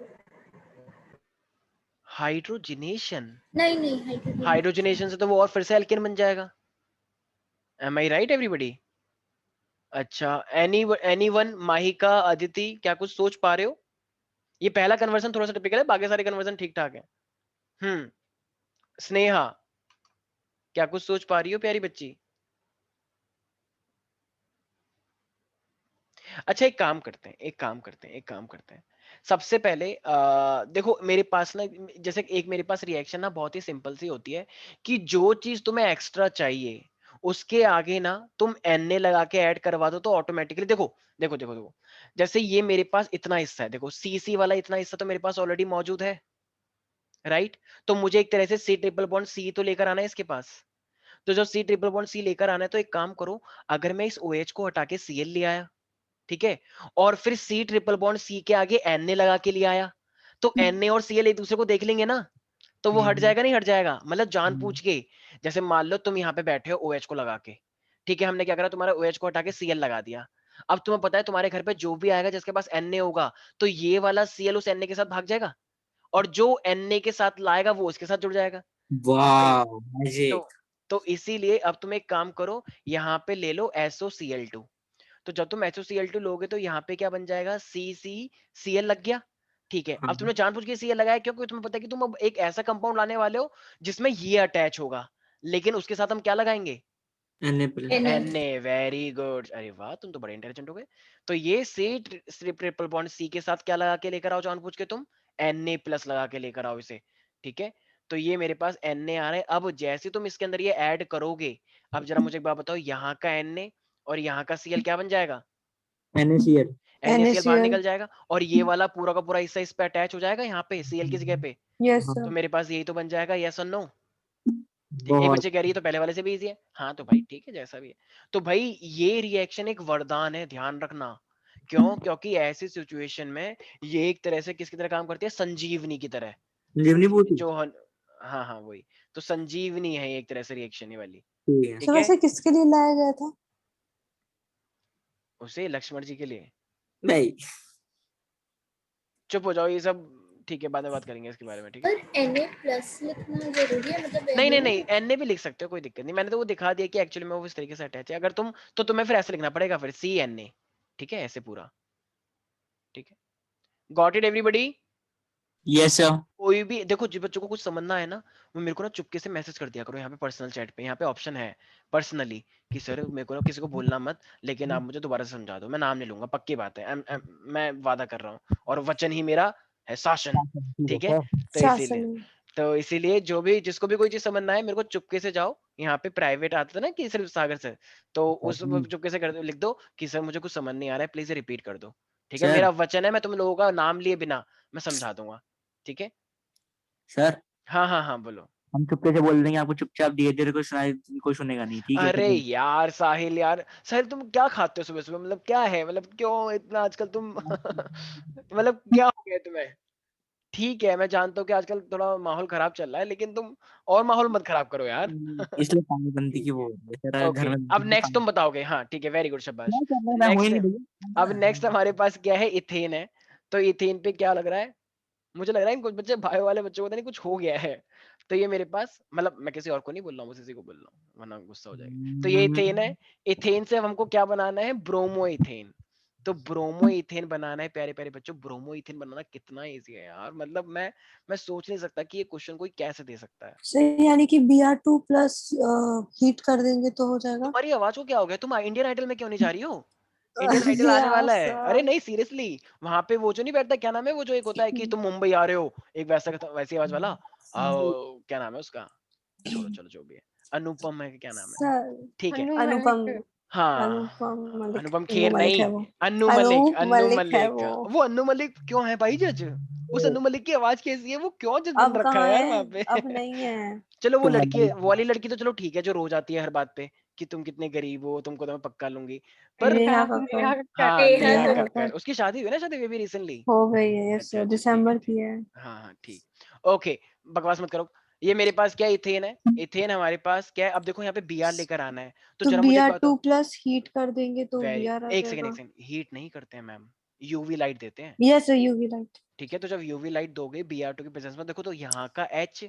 हाइड्रोजनेशन? नहीं हाइड्रोजन हाइड्रोजनेशन से तो वो और फिर से एल्केन बन जाएगा। एम आई राइट एवरीबॉडी? अच्छा, एनीवन, माहिका, अदिति, क्या कुछ सोच पा रहे हो? ये पहला कन्वर्जन थोड़ा सा टिपिकल है, बाकी सारे कन्वर्जन ठीक ठाक है। स्नेहा, क्या कुछ सोच पा रही हो प्यारी बच्ची? अच्छा एक काम करते हैं। सबसे पहले देखो मेरे पास ना, जैसे एक मेरे पास रिएक्शन ना बहुत ही सिंपल सी होती है कि जो चीज तुम्हें एक्स्ट्रा चाहिए उसके आगे ना तुम Na लगा के ऐड करवा दो तो ऑटोमेटिकली देखो, जैसे ये मेरे पास इतना हिस्सा है, देखो CC वाला इतना हिस्सा तो मेरे पास ऑलरेडी मौजूद है, राइट? तो मुझे एक तरह से C ट्रिपल बॉन्ड C तो लेकर आना है इसके पास। तो जब C ट्रिपल बॉन्ड C लेकर आना है तो एक काम करो, अगर मैं इस OH को हटा के Cl ले आया, ठीक है, और फिर C ट्रिपल बॉन्ड C के आगे Na लगा के ले आया, तो Na और Cl एक दूसरे को देख लेंगे ना, तो वो हट जाएगा नहीं हट जाएगा, मतलब जान पूछ के। जैसे मान लो तुम यहाँ पे बैठे हो OH को लगा के, ठीक है, हमने क्या करा, तुम्हारा OH को हटा के Cl लगा दिया। अब तुम्हें पता है तुम्हारे घर पे जो भी आएगा जिसके पास Na होगा, तो ये वाला Cl उस Na के साथ भाग जाएगा, और जो Na के साथ लाएगा वो उसके साथ जुड़ जाएगा। वाह तो मैजिक। तो इसीलिए अब तुम एक काम करो, यहाँ पे ले लो SOCl2। तो जब तुम SOCl2 लोगे तो यहाँ पे क्या बन जाएगा, CCCl लग गया, ठीक है। हाँ अब तुमने जानबूझ के Cl लगाया क्योंकि तुम्हें पता है कि तुम अब एक ऐसा कंपाउंड लाने वाले हो जिसमें ये अटैच होगा, लेकिन उसके साथ हम क्या लगाएंगे, Na plus Na। Very good, अरे वाह तुम तो बड़े इंटेलिजेंट हो गए। तो ये C ट्रिपल बॉन्ड C के साथ क्या लगा के लेकर आओ, जानबूझ के तुम Na प्लस लगा के लेकर आओ इसे, ठीक है। तो ये मेरे पास Na आ रहा है। अब जैसे तुम इसके अंदर ये ऐड करोगे, अब जरा मुझे एक बात बताओ, यहाँ का Na और यहाँ का Cl क्या बन जाएगा, NaCl। NaCl बाहर NaCl। निकल जाएगा, और ये वाला पूरा का पूरा हिस्सा इस पे अटैच हो जाएगा, यहाँ पे Cl की जगह पे। यस हाँ, सर। तो मेरे पास यही तो बन जाएगा, यस और नो। ठीक है, एक बहुत बच्चे कह रही है तो पहले वाले से भी इजी है, हाँ तो भाई ठीक है जैसा भी है। तो भाई ये रिएक्शन एक वरदान है, ध्यान रखना। क्यों? क्योंकि ऐसी सिचुएशन में ये एक तरह से किसकी तरह काम करती है, संजीवनी की तरह। जीवनी बूटी। हाँ वही, तो संजीवनी है एक तरह से रिएक्शन ये वाली, ठीक है। सर ठीक है। वैसे किसके लिए लाया गया था? उसे लक्ष्मण जी के लिए। नहीं चुप हो जाओ ये सब, ठीक है, बाद में बात करेंगे इसके बारे में, ठीक है। पर Na प्लस लिखना जरूरी है, मतलब नहीं नहीं Na नहीं, एन भी लिख सकते हो, कोई दिक्कत नहीं, मैंने तो वो दिखा दिया कि एक्चुअली में वो इस तरीके से अटैच है। अगर तुम तो तुम्हें फिर ऐसे लिखना पड़ेगा, फिर CNA, ठीक है, ऐसे पूरा, ठीक है। Got it everybody? Yes sir. कोई भी देखो, जिन बच्चों को कुछ समझना है ना, वो मेरे को ना चुपके से मैसेज कर दिया करो यहाँ पे पर्सनल चैट पे, यहाँ पे ऑप्शन है पर्सनली कि सर मेरे को ना किसी को बोलना मत, लेकिन आप मुझे दोबारा से समझा दो, मैं नाम नहीं लूंगा, पक्की बात है, मैं वादा कर रहा हूँ, और वचन ही मेरा है शासन, ठीक है। तो शासन। इसीलिए जो भी जिसको भी कोई चीज समझना है, मेरे को चुपके से जाओ, यहाँ पे प्राइवेट आता था ना कि सिर्फ सागर सर, तो उस चुपके से कर दो, लिख दो कि सर मुझे कुछ समझ नहीं आ रहा है, प्लीज रिपीट कर दो, ठीक है। सर मेरा वचन है, मैं तुम लोगों का नाम लिए बिना मैं समझा दूंगा, ठीक है। सर हाँ बोलो। हम चुपके से बोल देंगे आपको, चुपचाप धीरे धीरे कोई सुनाई, कोई सुनेगा नहीं, ठीक है अरे सर। यार साहिल, यार साहिल तुम क्या खाते हो सुबह सुबह, मतलब क्या है, मतलब क्यों इतना आजकल तुम मतलब क्या हो गया तुम्हें? ठीक है, मैं जानता हूँ कि आजकल थोड़ा माहौल खराब चल रहा है, लेकिन तुम और माहौल मत खराब करो यार। इसलिए पानीबंदी की वो हो रही है सर, ओके, घर में अब नेक्स्ट तुम पानी बताओगे। हाँ ठीक है, वेरी गुड, शाबाश। क्या कर रहे हैं, मैं हूं ही नेक्स्ट, नहीं भैया। अब नेक्स्ट हमारे पास क्या है, इथेन है। तो इथेन पे क्या लग रहा है, मुझे लग रहा है कुछ बच्चे बायो वाले बच्चों को पता नहीं कुछ हो गया है। तो ये मेरे पास, मतलब मैं किसी और को नहीं बोल रहा हूँ, बस इसी को बोल रहा हूँ वरना गुस्सा हो जाएगा। तो ये इथेन है। इथेन से अब हमको क्या बनाना है, ब्रोमो इथेन। तो ब्रोमो इथेन बनाना है प्यारे प्यारे बच्चों। ब्रोमो इथेन बनाना कितना इजी है यार, मतलब मैं सोच नहीं सकता कि ये क्वेश्चन कोई कैसे दे सकता है। सही, यानी कि Br2 प्लस हीट कर देंगे तो हो जाएगा। तुम्हारी आवाज को क्या हो गया, तुम इंडियन आइडल में क्यों नहीं जा रही हो? इंडियन आइडल अरे आने यार वाला है, अरे सर, नहीं सीरियसली। वहां पे वो जो नहीं बैठता, क्या नाम है वो जो एक होता है कि तुम मुंबई आ रहे हो, एक वैसा वैसी आवाज वाला, क्या नाम है उसका, छोड़ो चलो जो भी है। अनुपम है, क्या नाम है, सर ठीक है। अनु अनुपम मलिक। हाँ, अनुपम मलिक, अनुपम अनु खेर मलिक नहीं, है वो। अनु मलिक, अनूप अनु मलिक है मलिक। वो। वो अनु मलिक क्यों है भाई जज? उस अनु मलिक की आवाज कैसी है, वो क्यों जज बन अब रखा है कहाँ यार है, वहां पे? अब नहीं है। चलो वो लड़की, वो वाली लड़की तो चलो ठीक है, जो रो जाती है हर बात पे कि तुम कितने गरीब हो, तुमको तो मैं पक्का लूंगी। पर नेहा नेहा कक्कड़, कक्कड़। हाँ, नेहा नेहा नेहा कक्कड़। कक्कड़, कक्कड़ उसकी शादी हुई ना शायद अभी रिसेंटली। हो गई है, यस अच्छा सर, अच्छा, ठीक है दिसंबर ठीक की है। है। हाँ हाँ ठीक, ओके, बकवास मत करो। ये मेरे पास क्या इथेन है, इथेन हमारे पास क्या है, अब देखो यहाँ पे Br लेकर आना है, तो तो जरा मुझे एक बात Br2 बताओ। प्लस हीट कर देंगे तो वेरी, Br आ एक सेकंड जाएगा। एक सेकंड, हीट नहीं करते हैं मैम, यूवी लाइट देते हैं। Yes sir, UV light. ठीक है, तो जब यूवी लाइट दोगे Br2 के प्रेजेंस में, देखो तो यहाँ का H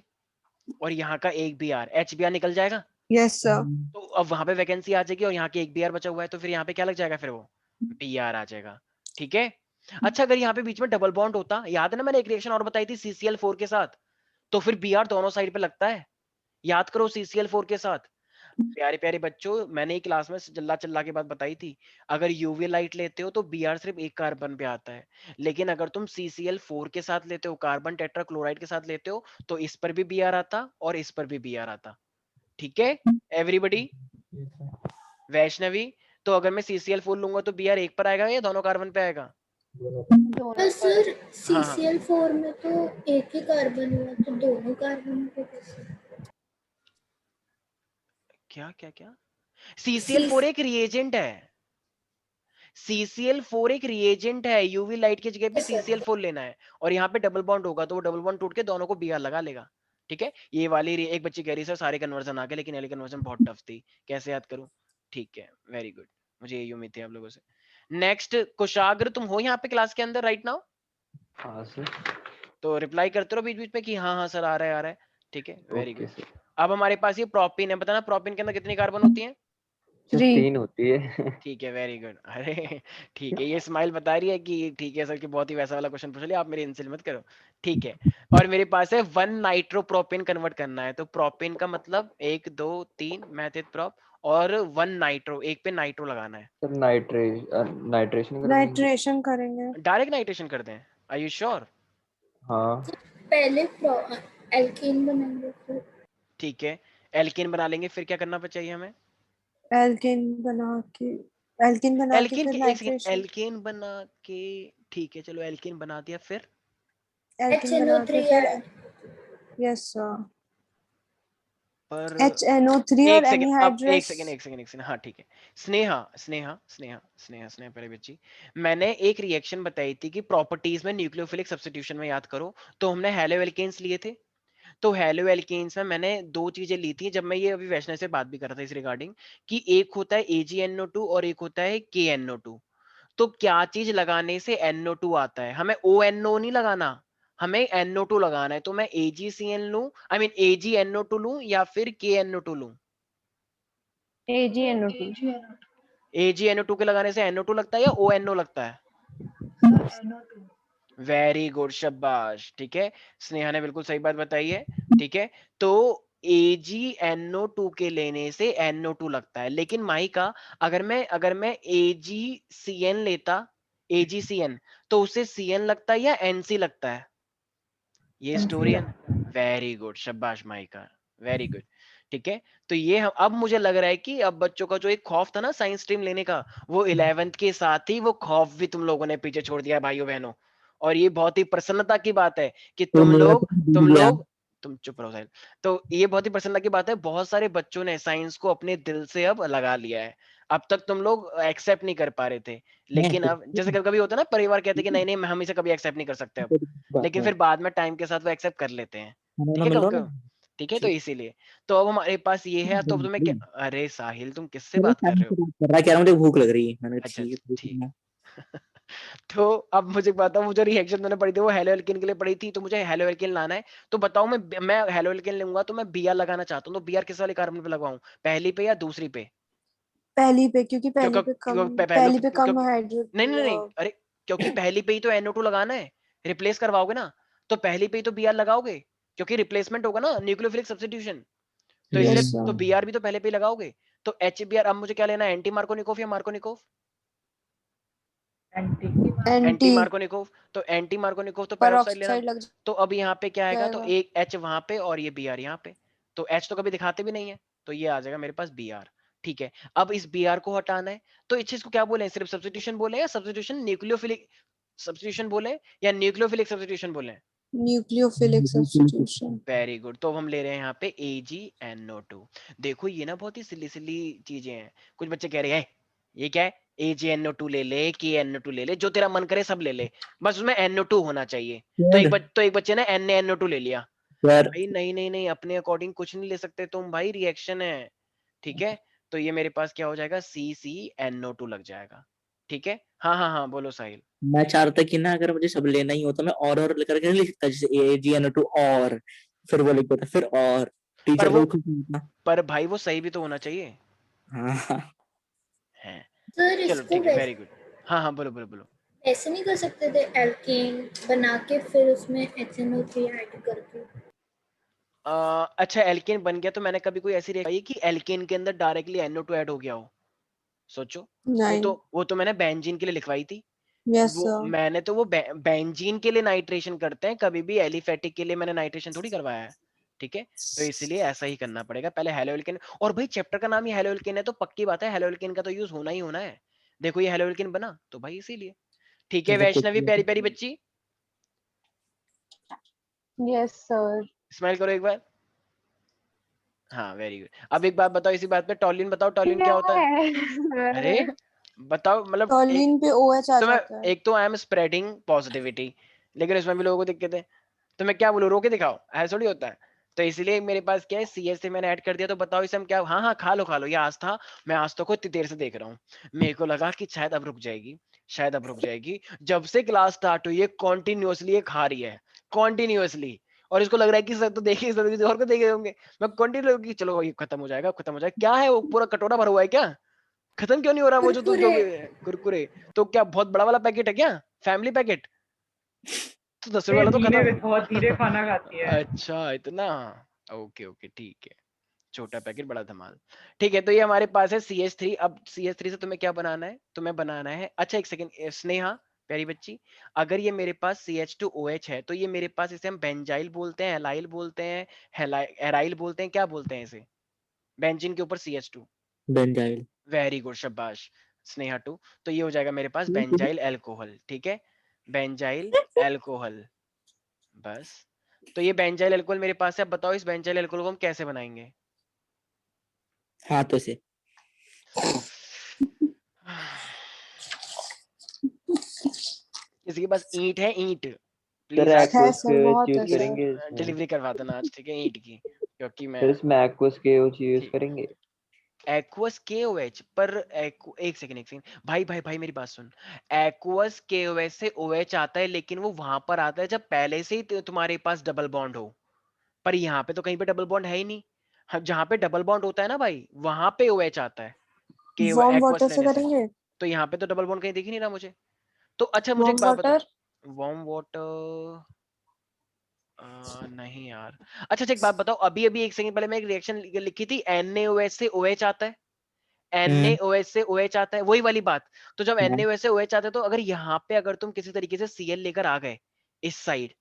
और यहाँ का एक Br, HBr निकल जाएगा। Yes sir. तो अब वहां पे वैकेंसी आ जाएगी और यहाँ के एक Br बचा हुआ है, तो फिर यहाँ पे क्या लग जाएगा, फिर वो Br आ जाएगा। ठीक है। अच्छा, अगर यहाँ पे बीच में डबल बॉन्ड होता, याद है ना मैंने एक रिएक्शन और बताई थी CCl4 के साथ, तो फिर Br दोनों साइड पे लगता है। याद करो CCl4 के साथ। प्यारे प्यारे बच्चों, मैंने एक क्लास में चिल्ला चिल्ला के बात बताई थी, अगर यूवी लाइट लेते हो तो Br सिर्फ एक कार्बन पे आता है, लेकिन अगर तुम CCl4 के साथ लेते हो, कार्बन टेट्राक्लोराइड के साथ लेते हो, तो इस पर भी Br आता और इस पर भी Br आता। ठीक है एवरीबॉडी, वैष्णवी, तो अगर मैं CCl4 लूंगा तो Br एक पर आएगा या दोनों कार्बन पे आएगा? दोनों पर सर हाँ हाँ, CCl4 में तो एक ही कार्बन हुआ, तो दोनों कार्बन पे कैसे? क्या क्या क्या, CCl4 एक रिएजेंट है, CCl4 एक रिएजेंट है, यूवी लाइट की जगह पे सर CCl4 लेना है, और यहाँ पे डबल बॉन्ड होगा तो वो डबल बॉन्ड टूट के दोनों को Br लगा लेगा। ठीक है, ये वाली एक बच्ची कह रही सर सारे कन्वर्जन आ गए, लेकिन एली कन्वर्जन बहुत टफ थी, कैसे याद करूं? ठीक है, वेरी गुड, मुझे यही उम्मीद थी आप लोगों से। नेक्स्ट, कुशाग्र, तुम हो यहाँ पे क्लास के अंदर राइट नाउ? हाँ सर। तो रिप्लाई करते रहो बीच बीच में कि हाँ हाँ सर आ रहा है आ रहा है। ठीक है, वेरी ओके गुड। सर। अब हमारे पास ये प्रोपिन है, बताना प्रोपिन के अंदर कितनी कार्बन होती है? सर 3। 3 होती है। ठीक है, वेरी गुड। अरे ठीक है, ये स्माइल बता रही है कि ठीक है सर, कि बहुत ही वैसा वाला क्वेश्चन पूछ लिया, आप मेरी इंसल्ट मत करो। ठीक है, और मेरे पास है 1 नाइट्रोप्रोपेन कन्वर्ट करना है, तो प्रोपेन का मतलब 1 2 3 मैथित प्रोप, और 1 नाइट्रो, एक पे नाइट्रो लगाना है। सर नाइट्रेशन कर देंगे। नाइट्रेशन करेंगे। डायरेक्ट नाइट्रेशन कर दें? Are you sure? हाँ पहले एल्केन बनाएंगे फिर। ठीक है, एल्केन बना लेंगे, फिर क्या करना चाहिए हमें? एल्केन बना के, एल्केन बना के एल्केन फिर के, एक सेकंड, नाइट्रेशन। एल्केन बना के, ठीक है चलो एल्केन बना दिया, फिर एल्केन बना के HNO3 फिर, ऐड। यस सर, पर HNO3 और एक सेकंड, अब एक एनहाइड्रस। सेकंड एक सेकंड एक सेकंड, हाँ ठीक है। स्नेहा स्नेहा स्नेहा स्नेहा स्नेहा प्यारी बच्ची, मैंने एक रिएक्शन बताई थी कि प्रॉपर्टीज में न्यूक्लियोफिलिक सब्स्टिट्यूशन में, याद करो, तो हमने हेलो एल्केन्स लिए थे। तो हेलो एल्केन्स में मैंने दो चीजें ली थी, जब मैं ये अभी वैष्णव से बात भी कर रहा था इस रिगार्डिंग, कि एक होता है AgNO2 और एक होता है KNO2। तो क्या चीज लगाने से NO2 आता है? हमें ONO नहीं लगाना, हमें NO2 लगाना है। तो मैं AgCN लूं, आई मीन AgNO2 लूं या फिर KNO2 लूं? AgNO2। AgNO2 के लगाने से NO2 लगता है या ONO लगता है? वेरी गुड, शाबाश। ठीक है, स्नेहा ने बिल्कुल सही बात बताई है। ठीक है, तो AgNO2 के लेने से NO2 लगता है, लेकिन माइका, अगर मैं AgCN लेता, AgCN, तो उससे CN लगता है या NC लगता है? ये स्टोरी है ना, वेरी गुड, शाबाश माइका, वेरी गुड। ठीक है, तो ये अब मुझे लग रहा है कि अब बच्चों का जो एक खौफ था ना साइंस स्ट्रीम लेने का, वो 11th के साथ ही वो खौफ भी तुम लोगों ने पीछे छोड़ दिया है भाइयों बहनों। और ये बहुत ही प्रसन्नता की बात है कि तो मेरा तो तुम डूब गया। लोग तुम चुप रहो साहिल। तो ये बहुत ही प्रसन्नता की बात है, बहुत सारे बच्चों ने साइंस को अपने दिल से अब लगा लिया है। अब तक तुम लोग एक्सेप्ट नहीं कर पा रहे थे, लेकिन अब जैसे कभी कभी होता है ना, परिवार कहते हैं कि नहीं नहीं हम इसे कभी एक्सेप्ट नहीं कर सकते अब, लेकिन फिर बाद में टाइम के साथ वो एक्सेप्ट कर लेते हैं। ठीक है मिल कब लो ना। कब, ठीक है, तो इसीलिए तो अब हमारे पास ये है। तो अब तुम्हें क्या, अरे साहिल तुम किससे बात कर रहे हो? कर रहा है, कह रहा मुझे भूख लग रही है। मैंने कहा, अच्छा ठीक है ठीक तो अब मुझे बताओ, वो जो रिएक्शन मैंने पढ़ी थी वो हेलो एल्केन के लिए पढ़ी थी, तो मुझे हेलो एल्केन लाना है। तो बताओ मैं हेलो एल्केन लूंगा तो मैं बीआर लगाना चाहता हूँ, तो बीआर किस वाले कार्बन पे लगवाऊं, पहली पे या दूसरी पे? पहली पे, क्योंकि क्यों पहली क्यों पे कम, क्यों पहली पे कम क्योंकि हाइड्रो नहीं नहीं नहीं, अरे क्योंकि पहली पे ही तो NO2 लगाना है, रिप्लेस करवाओगे ना, तो पहली पे ही तो बीआर लगाओगे, क्योंकि रिप्लेसमेंट होगा ना, न्यूक्लियोफिलिक सब्स्टिट्यूशन। तो इसलिए यस तो सर। बीआर भी तो पहले पे ही लगाओगे। तो HBr अब मुझे क्या लेना है, एंटी मार्कोनिकोव या Markovnikov? Anti anti anti, Markovnikov. तो एंटी मार्कोनिकोव तो पर पेरोक्साइड लेना। ऑक्साइड लग तो अब यहाँ पे क्या आएगा, तो जाएगा। एक H वहां पे और ये Br यहाँ पे, तो H तो कभी दिखाते भी नहीं है, तो ये आ जाएगा मेरे पास Br। ठीक है, अब इस Br को हटाना है, तो इस चीज को क्या बोले, सिर्फ सब्स्टिट्यूशन बोले या सब्स्टिट्यूशन न्यूक्लियोफिलिक सब्स्टिट्यूशन बोले या न्यूक्लियोफिलिक सब्स्टिट्यूशन बोले? Nucleophilic substitution. Very good. तो अब हम ले रहे हैं यहाँ पे AgNO2। देखो ये ना बहुत ही सिली सिली चीजें हैं, कुछ बच्चे कह रहे हैं ये क्या है, AgNO2 ले ले, KNO2 ले ले, जो तेरा मन करे सब ले ले, बस उसमें NO2 होना चाहिए। तो एक बच्चे ने NaNO2 ले लिया। यार भाई नहीं नहीं नहीं, अपने अकॉर्डिंग कुछ नहीं ले सकते तुम भाई, रिएक्शन है। ठीक है, तो ये मेरे पास क्या हो जाएगा, CCNO2 लग जाएगा। ठीक है, हाँ हाँ हाँ बोलो साहिल। मैं चाह रहा था कि ना, अगर मुझे सब लेना ही हो तो मैं और करके नहीं लिख सकता, जैसे AgNO2 और फिर वो लिख देता, फिर और पर टीचर वो को खुश होता। पर भाई वो सही भी तो होना चाहिए हाँ है। सर चलो इसको ठीक है, वेरी गुड। हाँ हाँ बोलो बोलो बोलो। ऐसे नहीं कर सकते थे, एल्केन बना के फिर उसमें HNO3 ऐड करके? अच्छा एल्केन बन गया, तो मैंने कभी कोई ऐसी रेखा कि एल्केन के अंदर डायरेक्टली NO2 ऐड हो गया हो? सोचो। नहीं। वो तो मैंने बेंजीन के लिए लिखवाई थी। यस वो सर। मैंने तो वो बेंजीन के लिए नाइट्रेशन करते हैं, कभी भी एलिफेटिक के लिए मैंने नाइट्रेशन थोड़ी करवाया है। ठीक है, तो इसलिए ऐसा ही करना पड़ेगा, पहले हेलोएल्केन। और भाई चैप्टर का नाम ही हेलोएल्केन है, तो पक्की बात है हेलोएल्केन का तो यूज होना ही होना है। देखो ये हेलोएल्केन बना तो भाई इसीलिए। ठीक है मतलब कुछ वैष्णवी, प्यारी प्यारी बच्ची, यस सर। स्माइल करो एक बार। हाँ वेरी गुड। अब एक बात बताओ इसी बात पे, टॉलिन बताओ, टॉलिन क्या क्या होता है? अरे है? बताओ, मतलब टॉलिन पे OH आ तो मैं जाता है। एक तो आई एम स्प्रेडिंग पॉजिटिविटी, लेकिन इसमें भी लोगों को दिक्कत है, तो मैं क्या बोलूं, रो के दिखाओ, ऐसा थोड़ी होता है। तो इसलिए मेरे पास क्या है, CS से मैंने ऐड कर दिया। तो बताओ इसे हम क्या, हाँ हाँ खा लो, ये आस्था, मैं आस्था को इतनी देर से देख रहा हूँ, मेरे को लगा कि शायद अब रुक जाएगी, शायद अब रुक जाएगी। जब से क्लास स्टार्ट हुई है कॉन्टिन्यूअसली ये खा रही है, कॉन्टिन्यूअसली। और इसको लग रहा है कि सर तो देखिए, सर किसी और को देख रहे होंगे। मैं कंटिन्यू की चलो ये खत्म हो जाएगा, खत्म हो जाएगा, क्या है वो पूरा कटोरा भरा हुआ है क्या, खत्म क्यों नहीं हो रहा वो जो कुरकुरे। भी कुरकुरे? तो क्या बहुत बड़ा वाला पैकेट है क्या, फैमिली पैकेट? तो 10 रुपए वाला तो खत्म। बहुत धीरे खाना खाती है। अच्छा इतना, ओके ओके ठीक है, छोटा पैकेट बड़ा धमाल। ठीक है, तो ये हमारे पास है CH3। अब CH3 से तुम्हें क्या बनाना है, तुम्हें बनाना है, अच्छा एक सेकंड स्नेहा प्यारी बच्ची, अगर ये मेरे पास CH2OH है, तो ये मेरे पास, इसे हम बेंजाइल बोलते हैं, एलाइल बोलते हैं, एराइल बोलते हैं, क्या बोलते हैं इसे, बेंजीन के ऊपर CH2? बेंजाइल। वेरी गुड, शाबाश स्नेहा टू। तो ये हो जाएगा मेरे पास बेंजाइल एल्कोहल। ठीक है, बेंजाइल एल्कोहल, बस। तो ये बेंजाइल अल्कोहल मेरे पास है। अब बताओ इस बेंजाइल अल्कोहल को हम कैसे बनाएंगे? हाथों से। किसी के पास ईंट है, ईंट सर प्लीज आज है एक्वस सर, के बहुत यूज है सर। करेंगे इसमें? डिलीवरी करवा देना आज, ठीक है, ईंट की, क्योंकि मैं सर इसमें एक्वस के यूज ठीक करेंगे? एक्वस KOH पर एक सेकंड भाई भाई भाई मेरी बात सुन। एक्वस KOH से OH आता है, लेकिन वो वहां पर आता है जब पहले से ही तुम्हारे पास डबल बॉन्ड हो, पर यहाँ पे तो कहीं पे डबल बॉन्ड है ही नहीं। हाँ, जहाँ पे डबल बॉन्ड होता है ना भाई, वहां पे OH आता है वार्म वाटर एक्वस से लेने से। करेंगे। तो यहाँ पे तो डबल बॉन्ड कहीं दिख ही नहीं रहा मुझे। तो अच्छा मुझे एक वार्म बात बताओ, वाटर। वार्म वाटर नहीं यार। अच्छा अच्छा एक बात बताओ, अभी अभी एक सेकंड पहले मैं एक रिएक्शन लिखी थी, NaOH से OH आता है, NaOH से OH आता है, वही वाली बात। तो जब NaOH से OH आता है, तो अगर यहाँ पे अगर तुम किसी तरीके से Cl लेकर आ गए इस साइड,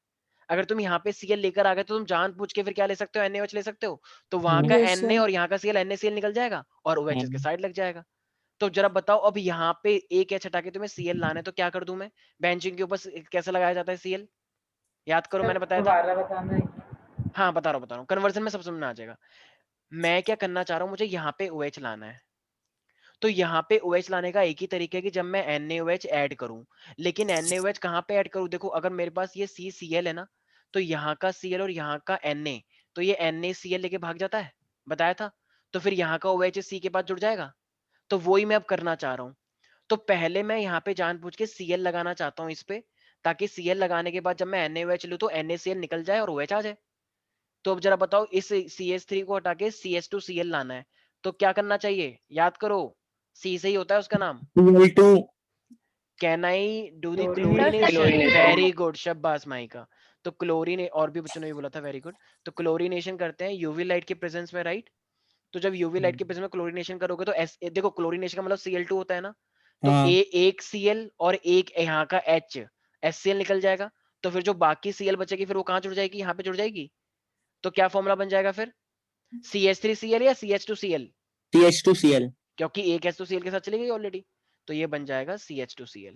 अगर तुम यहाँ पे Cl लेकर आ गए, तो तुम जानबूझ के फिर क्या ले सकते हो, NaOH ले सकते हो। तो वहां का यस Na सर। और यहाँ का Cl, NaCl निकल जाएगा और OH इसके साइड लग जाएगा। तो जरा बताओ, अब यहाँ पे एक H हटा के तुम्हें Cl लाना है, तो क्या कर दूं मैं? बेंजीन के ऊपर कैसे लगाया जाता है Cl, याद करो मैंने बताया था। दोबारा बताना है। हाँ बता रहा हूँ, कन्वर्जन में सब समझ में आ जाएगा। मैं क्या करना चाह रहा हूँ, मुझे यहाँ पे OH लाना है, तो यहाँ पे OH लाने का एक ही तरीका है कि जब मैं NaOH ऐड करूं, लेकिन NaOH कहाँ पे ऐड करूं? देखो अगर मेरे पास ये CCl है ना, तो यहाँ का Cl और यहाँ का Na, तो ये NaCl लेके भाग जाता है, बताया था। तो फिर यहाँ का OH C के पास जुड़ जाएगा। तो वही मैं अब करना चाह रहा हूँ। तो पहले मैं यहाँ पे जानबूझ के Cl लगाना चाहता हूँ इस पे, ताकि Cl लगाने के बाद जब मैं NaOH लूं तो NaCl निकल जाए और OH आ जाए। तो अब जरा बताओ, इस CH3 को हटा के CH2Cl लाना है, तो क्या करना चाहिए? याद करो, C से ही होता है उसका नाम। Cl2 can I do the Chlorination. Chlorination? Very good, शाबाश माइका। तो क्लोरीन, और भी बच्चों ने भी बोला था, वेरी गुड। तो क्लोरीनेशन करते हैं यूवी लाइट के प्रेजेंस में, राइट? तो जब यूवी लाइट के प्रेजेंस में क्लोरीनेशन करोगे तो देखो क्लोरीनेशन का मतलब Cl2 होता है ना, तो हाँ एक Cl और एक यहाँ का H, HCl निकल जाएगा। तो फिर जो बाकी Cl बचेगी फिर वो कहाँ जुड़ जाएगी? यहाँ पे जुड़ जाएगी। तो क्या फॉर्मूला बन जाएगा फिर? CH3Cl या CH2Cl? CH2Cl क्योंकि एक H2Cl के साथ चली गई ऑलरेडी, तो ये बन जाएगा CH2Cl।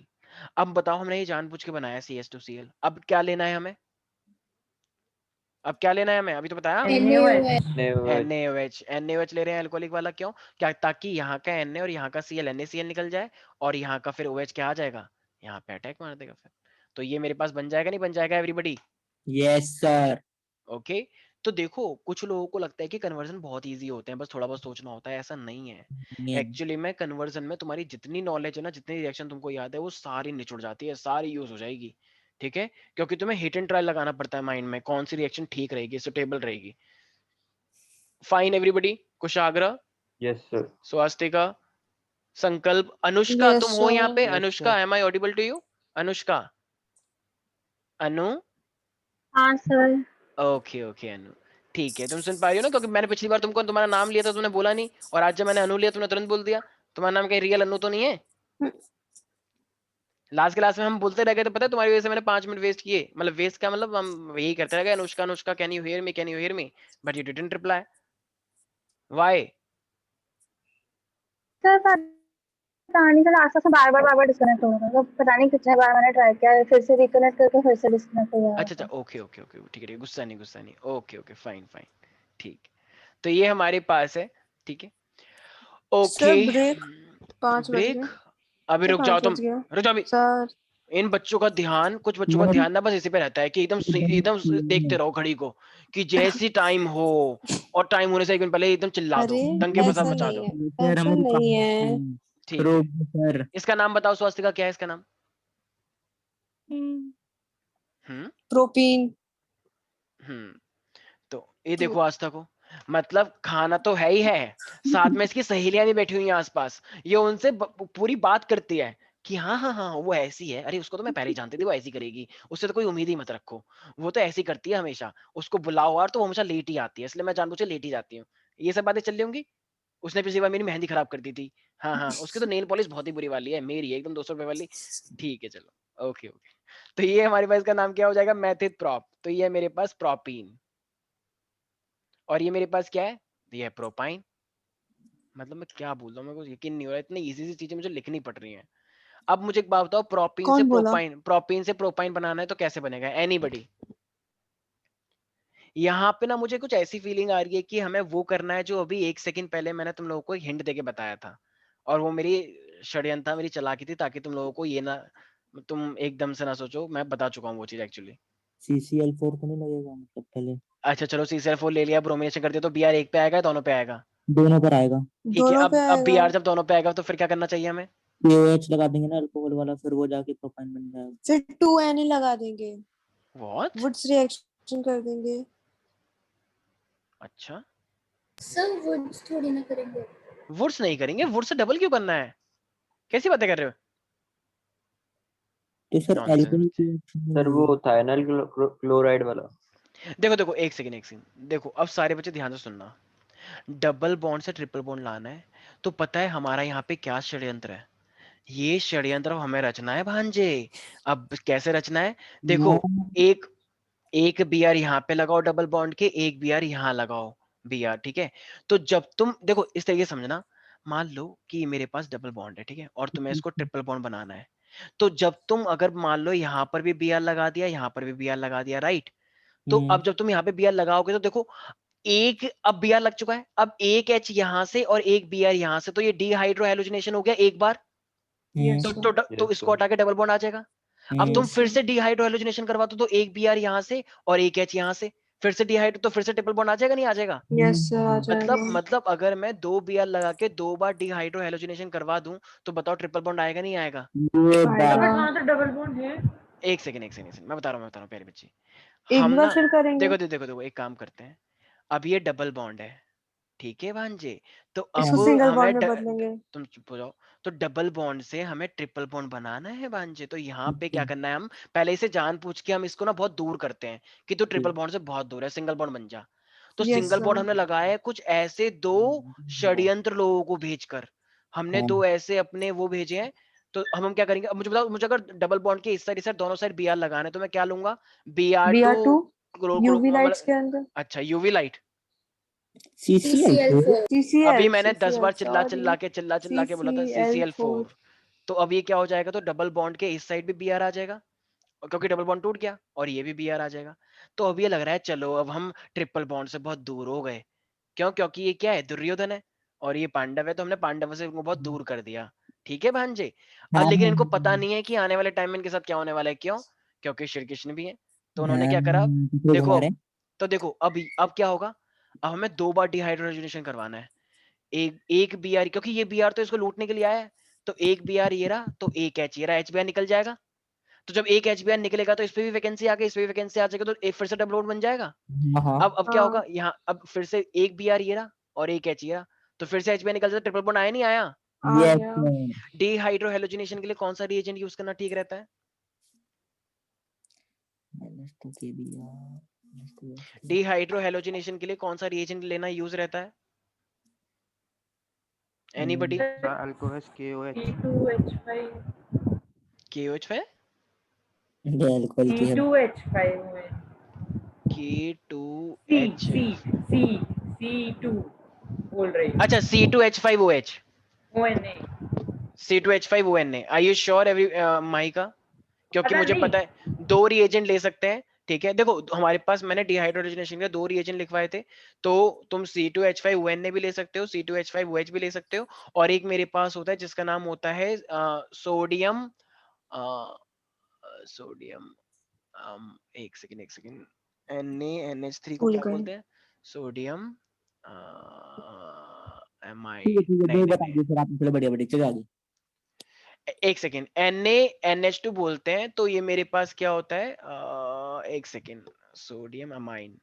अब बताओ, हमने ये जानबूझ के बनाया CH2Cl, अब क्या लेना है हमें? अब क्या लेना है हमें? अभी तो बताया NaOH. NaOH NaOH ले रहे हैं अल्कोहलिक वाला, क्यों? क्या? ताकि यहाँ का Na और यहाँ का Cl NaCl निकल जाए और यहाँ का फिर OH क्या आ जाएगा? यहाँ पे अटैक मार देगा फिर। तो ये मेरे पास बन जाएगा, नहीं बन जाएगा एवरीबॉडी? Yes sir okay. तो देखो कुछ लोगों को लगता है कि कन्वर्जन बहुत इजी होते हैं, बस थोड़ा बहुत सोचना होता है, ऐसा नहीं है। एक्चुअली में कन्वर्जन में तुम्हारी जितनी नॉलेज है ना, जितनी रिएक्शन तुमको याद है, वो सारी निचुड़ जाती है, सारी यूज हो जाएगी, ठीक है? क्योंकि तुम्हें हिट एंड ट्रायल लगाना पड़ता है माइंड में, कौन सी रिएक्शन ठीक रहेगी, सुटेबल रहेगी। Fine everybody? Kushagra, yes sir Swastika, Sankalp, Anushka, Yes, तुम हो यहाँ पे? Yes, Anushka, sir. Am I audible to you? Anushka, Anu, हाँ सर। ओके ओके अनु, ठीक है। तुम सुन पा रही हो ना? क्योंकि मैंने पिछली बार तुमको तुम्हारा नाम लिया था, तुमने बोला नहीं, और आज जब मैंने अनु लिया तुमने तुरंत बोल दिया। तुम्हारा नाम कहीं रियल अनु तो नहीं है? लास्ट क्लास में हम बोलते रह गए थे, पता है? तुम्हारी वजह से मैंने 5 मिनट वेस्ट किए, मतलब वेस्ट का मतलब हम यही करते रह गए, Anushka Anushka, can you hear me, can you hear me, but you didn't reply, why? Sir पता नहीं, सर आसपास से बार बार डिस्कनेक्ट हो रहा था, तो पता नहीं कितने बार मैंने ट्राई किया, फिर से रिकनेक्ट करके फिर से डिस्कनेक्ट हो गया। अच्छा, ओके ओके ओके, ठीक है, गुस्सा नहीं, ओके ओके, फाइन फाइन, ठीक। तो ये हमारे पास है, ठीक है, ओके। सर ब्रेक 5 बज ब्रेक? गए। अभी रुक जाओ, तुम बज गया रुक जाओ अभी। सर। इन बच्चों का ध्यान, कुछ बच्चों का ध्यान ना बस इसी पे रहता है कि एकदम देखते रहो घड़ी को, कि जैसी टाइम हो, और टाइम होने से 1 मिनट पहले एकदम चिल्ला दो, अरे दंगे फसाद ऐसा मचा नहीं दो। है, ऐसा नहीं है। ठीक है, सर इसका नाम बताओ, स्वास्तिका, क्या है इसका नाम? प्रोपीन। तो ये देखो आस्था को, मतलब खाना तो है ही है, साथ में इसकी सहेलियां भी बैठी हुई हैं आसपास, ये उनसे पूरी बात करती है कि हाँ हाँ हाँ वो ऐसी है, अरे उसको तो मैं पहले ही जानती थी, वो ऐसी करेगी, उससे तो कोई उम्मीद ही मत रखो, वो तो ऐसी करती है हमेशा, उसको बुलाओ यार तो वो हमेशा लेट ही आती है, इसलिए मैं जानबूझ के लेट ही जाती हूँ। ये सब बातें चल रही होंगी। उसने पिछली बार मेरी मेहंदी खराब कर दी थी, हाँ हाँ, उसकी तो नेल पॉलिश बहुत ही बुरी वाली है, मेरी एकदम 200 रुपए वाली। ठीक है चलो, ओके ओके। तो ये हमारे पास, इसका नाम क्या हो जाएगा? मेथित प्रॉप। तो ये मेरे पास प्रोपीन, और ये मेरे पास क्या है? ये है प्रोपाइन। मतलब मैं क्या बोल रहा हूँ, मेरे को यकीन नहीं हो रहा, इतनी इजी सी चीजें मुझे लिखनी पड़ रही हैं। अब मुझे एक बात बताओ, कौन बोला? प्रोपाइन से प्रोपाइन बनाना है तो कैसे बनेगा? एनीबडी? यहाँ पे ना मुझे कुछ ऐसी फीलिंग आ रही है कि हमें वो करना है जो अभी 1 सेकंड पहले मैंने तुम लोगों को हिंट देके बताया था, और वो मेरी षड्यंत्र था, मेरी चालाकी थी, ताकि तुम लोगों को ये ना, तुम एकदम से ना सोचो, मैं बता चुका हूँ वो चीज एक्चुअली। CCl4 तो नहीं लगेगा मतलब पहले? अच्छा चलो, CCl4 ले लिया, ब्रोमिनेशन कर दिया, तो Br एक पे आएगा, दोनों पे आएगा? दोनों पर आएगा। ठीक है, दोनों पे अब Br आएगा। जब दोनों पे आएगा तो फिर क्या करना चाहिए हमें? OH लगा देंगे ना अल्कोहल वाला, फिर वो जाके प्रोपाइन बन जाएगा। फिर 2Na लगा देंगे, व्हाट? वुड्स रिएक्शन कर देंगे। अच्छा, सर वुड्स थोड़ी ना करेंगे। वुड्स नहीं करेंगे, वुड्स से डबल क्यों करना है? कैसी बातें कर रहे हो? तो सर Nonsense अल्कोहल बच्चे। सर वो थायनल क्लोराइड वाला। देखो देखो, एक सेकंड देखो, अब सारे बच्चे ध्यान से सुनना, डबल बॉन्ड से ट्रिपल बॉन्ड लाना है, तो पता है हमारा यहाँ पे क्या षड्यंत्र है? ये षड्यंत्र अब हमें रचना है भांजे। अब कैसे रचना है? देखो, एक एक Br यहाँ पे लगाओ डबल बॉन्ड के, एक Br यहाँ लगाओ Br, ठीक है? तो जब तुम देखो इस तरीके से समझना, मान लो कि मेरे पास डबल बॉन्ड है, ठीक है, और तुम्हें इसको ट्रिपल बॉन्ड बनाना है, तो जब तुम अगर मान लो यहाँ पर भी Br लगा दिया, यहाँ पर भी Br लगा दिया, राइट? तो अब जब तुम यहाँ पे Br लगाओगे तो देखो, एक अब Br लग चुका है, अब एक H यहाँ से और एक Br यहाँ से, तो ये डिहाइड्रोहेलोजिनेशन हो गया एक बार। Yes, तो sir. तो इसको हटा के डबल बॉन्ड आ जाएगा। अब तुम Yes, फिर sir. से डिहाइड्रोहेलोजिनेशन करवा दो, तो एक Br यहाँ से और एक H यहाँ से, फिर से डिहाइड्रो, तो फिर से ट्रिपल बॉन्ड आ जाएगा नहीं आ जाएगा? Yes, sir. आ जाएगा. मतलब अगर मैं 2 Br लगा के 2 बार डिहाइड्रोहेलोजिनेशन करवा दूं तो बताओ ट्रिपल बॉन्ड आएगा नहीं आएगा? आएगा. बट वहाँ तो डबल बॉन्ड है। एक सेकंड मैं बता रहा हूँ प्यारी बच्ची। एक हम बार ना फिर करेंगे. देखो एक काम करते हैं, अब ये डबल बॉन्ड है, ठीक है भांजे, तो इसको अब सिंगल हमें बॉन्ड में बदलेंगे. तुम चुप हो जाओ। तो डबल बॉन्ड से हमें ट्रिपल बॉन्ड बनाना है भांजे, तो यहाँ पे क्या करना है, हम पहले से जान पूछ के हम इसको ना बहुत दूर करते हैं कि तू ट्रिपल बॉन्ड से बहुत दूर है, सिंगल बॉन्ड बन जा। तो Yes, सिंगल बॉन्ड sir. हमने लगाया है कुछ ऐसे दो षड्यंत्र लोगों को भेजकर, हमने दो ऐसे अपने वो भेजे हैं। तो हम क्या करेंगे, अब मुझे बताओ, मुझे अगर डबल बॉन्ड के इस साइड दोनों साइड Br लगाना है तो मैं क्या लूंगा? Br2 Br2 UV लाइट्स के अंदर. अच्छा यूवी लाइट। CCl4 CCl4 अभी CCl. मैंने 10 बार CCl. चिल्ला के बोला था CCl4. CCl4। तो अब ये क्या हो जाएगा, तो डबल बॉन्ड के इस साइड भी Br आ जाएगा, और क्योंकि डबल बॉन्ड टूट गया, और ये भी Br आ जाएगा। तो अब ये लग रहा है चलो अब हम ट्रिपल बॉन्ड से बहुत दूर हो गए। क्यों? क्योंकि ये क्या है, दुर्योधन है और ये पांडव है, तो हमने पांडव से इनको बहुत दूर कर दिया, ठीक है भांजे। लेकिन इनको पता नहीं है कि आने वाले टाइम में इनके साथ क्या होने वाला है। क्यों? क्योंकि श्री कृष्ण भी है। तो उन्होंने क्या करा, देखो तो देखो अब क्या होगा, अब हमें 2 बार डिहाइड्रोजनेशन करवाना है। एक Br, क्योंकि ये Br तो इसको लूटने के लिए आया है, तो एक Br ये रहा, तो एक H ये रहा, HBr निकल जाएगा। तो जब एक HBr निकलेगा तो इस पे भी वैकेंसी आ गई, इस पे भी वैकेंसी आ जाएगा, तो एक फिर से डबल बॉन्ड बन जाएगा। अब क्या होगा यहाँ, अब फिर से एक Br ये रहा और एक H ये रहा, तो फिर से HBr निकल जाता, ट्रिपल बॉन्ड आया नहीं आया? आ गया. डिहाइड्रोहेलोजिनेशन के लिए कौन सा रिएजेंट यूज करना ठीक रहता है? डिहाइड्रोहेलोजिनेशन के लिए कौन सा रिएजेंट लेना यूज रहता है? Anybody? Alcohol KOH C2H5 KOH5 C2H5 में K2H C2 बोल रही हूँ। अच्छा C2H5OH ONA C2H5ONA। Are you sure every mica? क्योंकि पता मुझे नहीं। पता है 2 रिएजेंट ले सकते हैं, ठीक है। देखो हमारे पास मैंने डिहाइड्रोजनेशन के 2 रिएजेंट लिखवाए थे, तो तुम C2H5ONA भी ले सकते हो, C2H5OH भी ले सकते हो, और एक मेरे पास होता है जिसका नाम होता है सोडियम सोडियम एक सेकंड NaNH3 को भूल क्या गए. बोलते हैं? सोडियम ठीक है, दो बता नहीं, दिए फिर आपने, चलो बढ़िया बढ़िया, चलो आगे. एक सेकेंड, NaNH2 बोलते हैं, तो ये मेरे पास क्या होता है, एक सेकेंड, सोडियम अमाइन,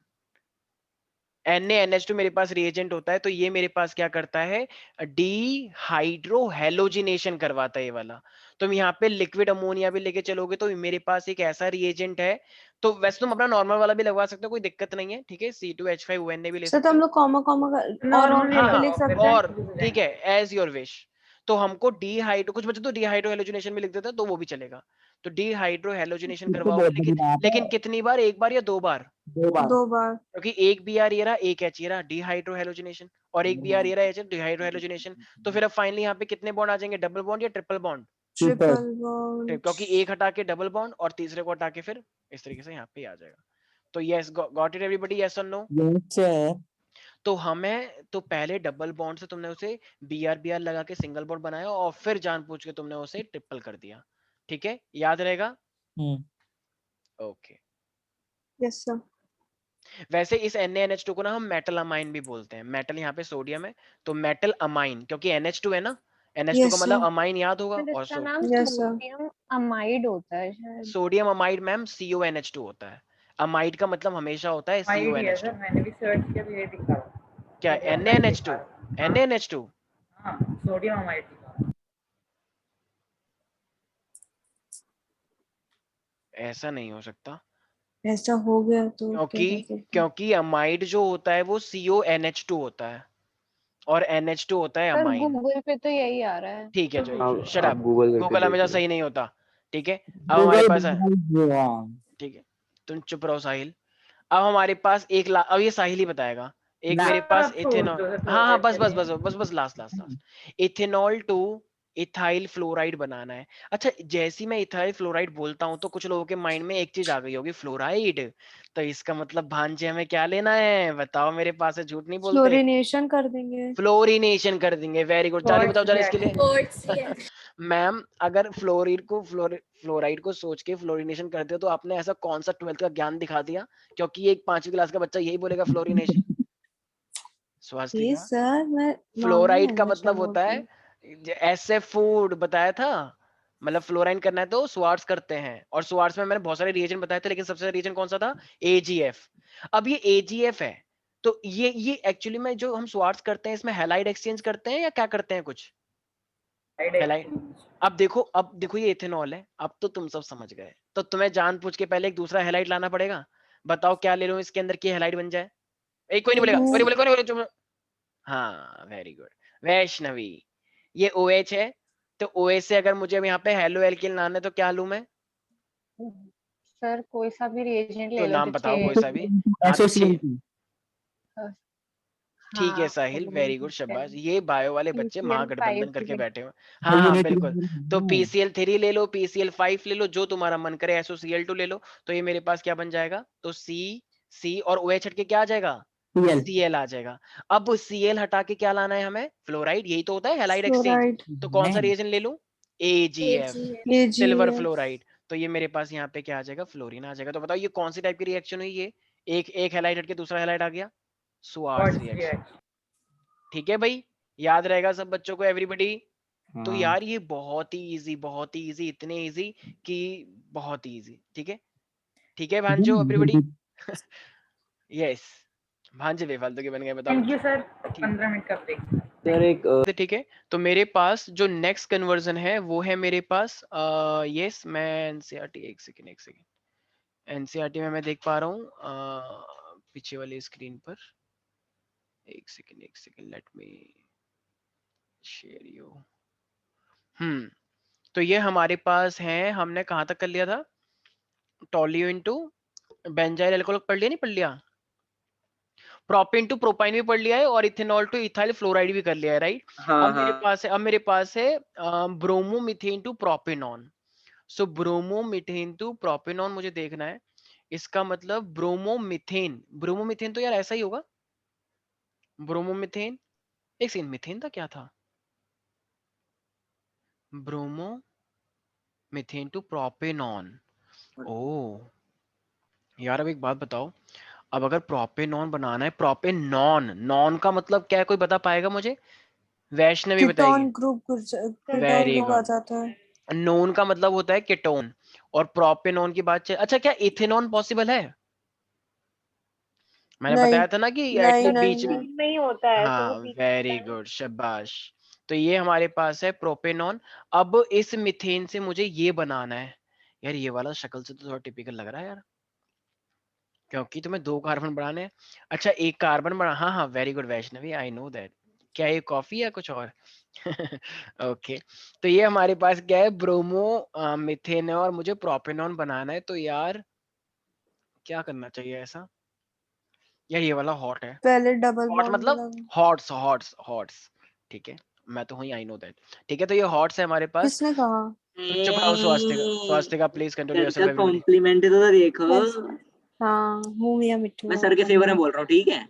NaNH2 मेरे पास रिएजेंट होता है, तो ये मेरे पास क्या करता है, डिहाइड्रोहेलोजिनेशन करवाता है ये वाला। तुम यहाँ पे लिक्विड अमोनिया भी लेके चलोगे तो मेरे पास एक ऐसा रिएजेंट है, तो वैसे तुम अपना नॉर्मल वाला भी लगवा सकते हो, कोई दिक्कत नहीं है, ठीक है। C2H5ONA भी ले सर तो सकते हम हो। लोग कॉमा कॉमा और नॉर्मल हाँ, लिख सकते हैं. और ठीक है, एज योर विश। तो हमको कुछ बच्चे तो डिहाइड्रोहेलोजिनेशन भी लिख देते हैं, तो वो भी चलेगा। तो डिहाइड्रोहेलोजिनेशन तो करवाओगे, बहुत बड़ी बात लेकिन है, कितनी बार, एक बार या 2 बार? 2 बार. 2 बार. क्योंकि एक Br ये रहा, एक H ये रहा, डिहाइड्रोहेलोजिनेशन, और एक Br ये रहा, H डिहाइड्रोहेलोजिनेशन। तो फिर अब फाइनली यहाँ पे कितने बॉन्ड आ जाएंगे, डबल बॉन्ड या ट्रिपल बॉन्ड? Triple bond. क्योंकि एक हटा के डबल बॉन्ड और तीसरे को हटा के फिर इस तरीके से यहाँ पे आ जाएगा। तो yes, got it everybody, yes और नो? यस. तो हमें तो पहले डबल बॉन्ड से तुमने उसे Br लगा के सिंगल बॉन्ड बनाया, और फिर जान पूछ के तुमने उसे ट्रिपल कर दिया, ठीक है, याद रहेगा? ओके। Yes sir. वैसे इस NaNH2 को ना हम मेटल अमाइन भी बोलते हैं। मेटल यहाँ पे सोडियम है, तो मेटल अमाइन, क्योंकि NH2 है ना, NH2 का Yes, मतलब sir. अमाइन याद होगा। सर और इसका नाम Yes, sir. सोडियम अमाइड होता है शायद। सोडियम अमाइड मैम CONH2 होता है। अमाइड का मतलब हमेशा होता है माइड है सर, CONH2। मैंने भी सर्च किया तो ये दिखा रहा। क्या NaNH2? NaNH2 हाँ, सोडियम अमाइड दिखा रहा। ऐसा नहीं हो सकता, ऐसा हो गया तो क्या कर सकते हैं? क्योंकि अमाइड जो होता है वो CONH2 होता है, और NH2 होता है सर अमाइन। गूगल पे तो यही आ रहा है। ठीक है, जो शट आप अप, गूगल करके गूगल देख हमेशा लो। सही नहीं होता, ठीक है। अब हमारे पास है, wrong. ठीक है, तुम चुप रहो साहिल। अब हमारे पास अब ये साहिल ही बताएगा। एक ना। मेरे पास आप छोड़ इथेनॉल, दो, थोड़ा हाँ देर बस के लिए। Last ethanol to ethyl fluoride बनाना है। अच्छा, जैसी मैं इथाइल फ्लोराइड बोलता हूँ तो कुछ लोगों के माइंड में एक चीज आ गई होगी, फ्लोराइड, तो इसका मतलब भांजे हमें क्या लेना है बताओ, मेरे पास है, झूठ नहीं बोलते। फ्लोरिनेशन कर देंगे। फ्लोरिनेशन कर देंगे, वेरी गुड। चालू बताओ जरा इसके लिए। Quartz reaction. मैम अगर फ्लोराइड को सोच के फ्लोरिनेशन करते हो तो आपने ऐसा कौन सा 12th का ज्ञान दिखा दिया, क्योंकि एक 5वीं क्लास का बच्चा यही बोलेगा फ्लोरिनेशन। स्वास्थ्य ये का सर मैं नॉर्मल फ्लोराइड का लैंग्वेज मतलब में होता बोलती है हूँ। ऐसे फूड बताया था, मतलब फ्लोराइन करना है तो स्वार्ट्स करते हैं, और स्वार्ट्स में मैंने बहुत सारे रिएजेंट बताए थे, लेकिन सबसे रिएजेंट कौन सा था, एजीएफ। अब ये एजीएफ है, तो ये एक्चुअली में जो हम स्वार्ट्स करते हैं इसमें हैलाइड एक्सचेंज करते हैं या क्या करते हैं कुछ हैलाइड। अब देखो ये इथेनॉल है, अब तो तुम सब समझ गए, तो तुम्हें जान पूछ के पहले एक दूसरा हैलाइड लाना पड़ेगा। बताओ क्या ले लो इसके अंदर की हैलाइड बन जाए। कोई नहीं बोलेगा, कोई नहीं बोलेगा, कोई नहीं बोलेगा। हाँ वेरी गुड वैष्णवी, ये OH है, तो OH से अगर मुझे अब यहाँ पे हेलो एल्किल लाना है तो क्या लूं मैं, सर कोई सा भी रिएजेंट तो ले लो नाम जो बताओ कोई सा भी। हाँ तो ठीक है साहिल, वेरी गुड शाबाश, ये बायो वाले बच्चे महागठबंधन करके बैठे हुए। हाँ हाँ बिल्कुल, तो PCl3 ले लो, PCl5 ले लो, जो तुम्हारा मन करे, SOCl2 ले लो, तो ये मेरे पास क्या बन जाएगा, तो C और OH हट के क्या आ जाएगा, Cl आ जाएगा। अब Cl हटा के क्या लाना है हमें, फ्लोराइड, यही तो होता है हैलाइड एक्सचेंज। फ्लोराइड तो कौन सा रिएजेंट ले लूं, AgF, ये सिल्वर जी फ्लोराइड। तो ये मेरे पास यहाँ पे क्या आ जाएगा, फ्लोरीन आ जाएगा। तो बताओ ये कौन सी टाइप की रिएक्शन हुई, ये एक एक हैलाइड हट के दूसरा हैलाइड आ गया, स्वार्ट्स रिएक्शन। ठीक है भाई, याद रहेगा सब बच्चों को, एवरीबॉडी। तो यार ये बहुत ही इजी, बहुत ही इजी, इतने इजी कि बहुत ही इजी। ठीक है भांजो, एवरीबॉडी। यस, भांजे बेफालतू के बन गए, बताओ थैंक यू बच्चों। सर, 15 मिनट का ब्रेक। सर एक ठीक है, तो मेरे पास जो नेक्स्ट कन्वर्जन है वो है मेरे पास यस, मैं एनसीईआरटी, एक सेकंड एनसीईआरटी में मैं देख पा रहा हूँ पीछे वाली स्क्रीन पर, एक second let me share you. तो ये हमारे पास है, हमने कहाँ तक कर लिया था, टोलियो इनटू बेंजाइल अल्कोहल पढ़ लिया, प्रोपेन टू प्रोपाइन भी पढ़ लिया है, और इथेनॉल टू इथाइल फ्लोराइड भी कर लिया है, राइट। अब मेरे पास है bromomethane to propanone. So bromomethane to propanone मुझे देखना है, इसका मतलब ब्रोमोमीथेन तो यार ऐसा ही होगा, ब्रोमोमीथेन, एक सेकंड, मीथेन था क्या था, ब्रोमोमीथेन टू प्रोपेनॉन। ओ यार अब एक बात बताओ, अब अगर प्रोपेनॉन बनाना है, प्रोपेनॉन, नॉन का मतलब क्या है, कोई बता पाएगा मुझे, वैष्णवी बताएगी। Ketone group ketone very group आ गुड, जाता है। नोन का मतलब होता है कीटोन, और प्रोपेनॉन की बात अच्छा क्या इथेनॉन पॉसिबल है, मैंने नहीं बताया था ना कि नहीं एटलीस्ट बीच में। नहीं में ही होता है तो हाँ वो पीछे वेरी होता है। गुड शाबाश, तो ये हमारे पास है प्रोपेनॉन। अब इस मिथेन से मुझे ये बनाना है, यार ये वाला शक्ल से तो थोड़ा टिपिकल लग रहा है यार, क्योंकि तुम्हें 2 कार्बन बढ़ाने हैं। अच्छा एक कार्बन बढ़ा, हाँ हाँ very good Vaishnavi, I know that. क्या ये कॉफी या कुछ और। ओके, तो ये हमारे पास क्या है, ब्रोमो मिथेन है, और मुझे प्रोपेनॉन बनाना है, तो यार क्या करना चाहिए ऐसा, यार ये वाला हॉट है, पहले डबल हॉट बॉन्ड मतलब लगा। हॉट्स, ठीक है, मैं तो हूँ, आई नो दैट। ठीक है, तो ये हॉट्स है हमारे पास। किसने कहा? चुप रहो Swastika please control yourself everybody. Compliment तो देखो, हाँ मुंह मियाँ मिट्टू मैं सर के फेवर में बोल रहा हूँ, ठीक है।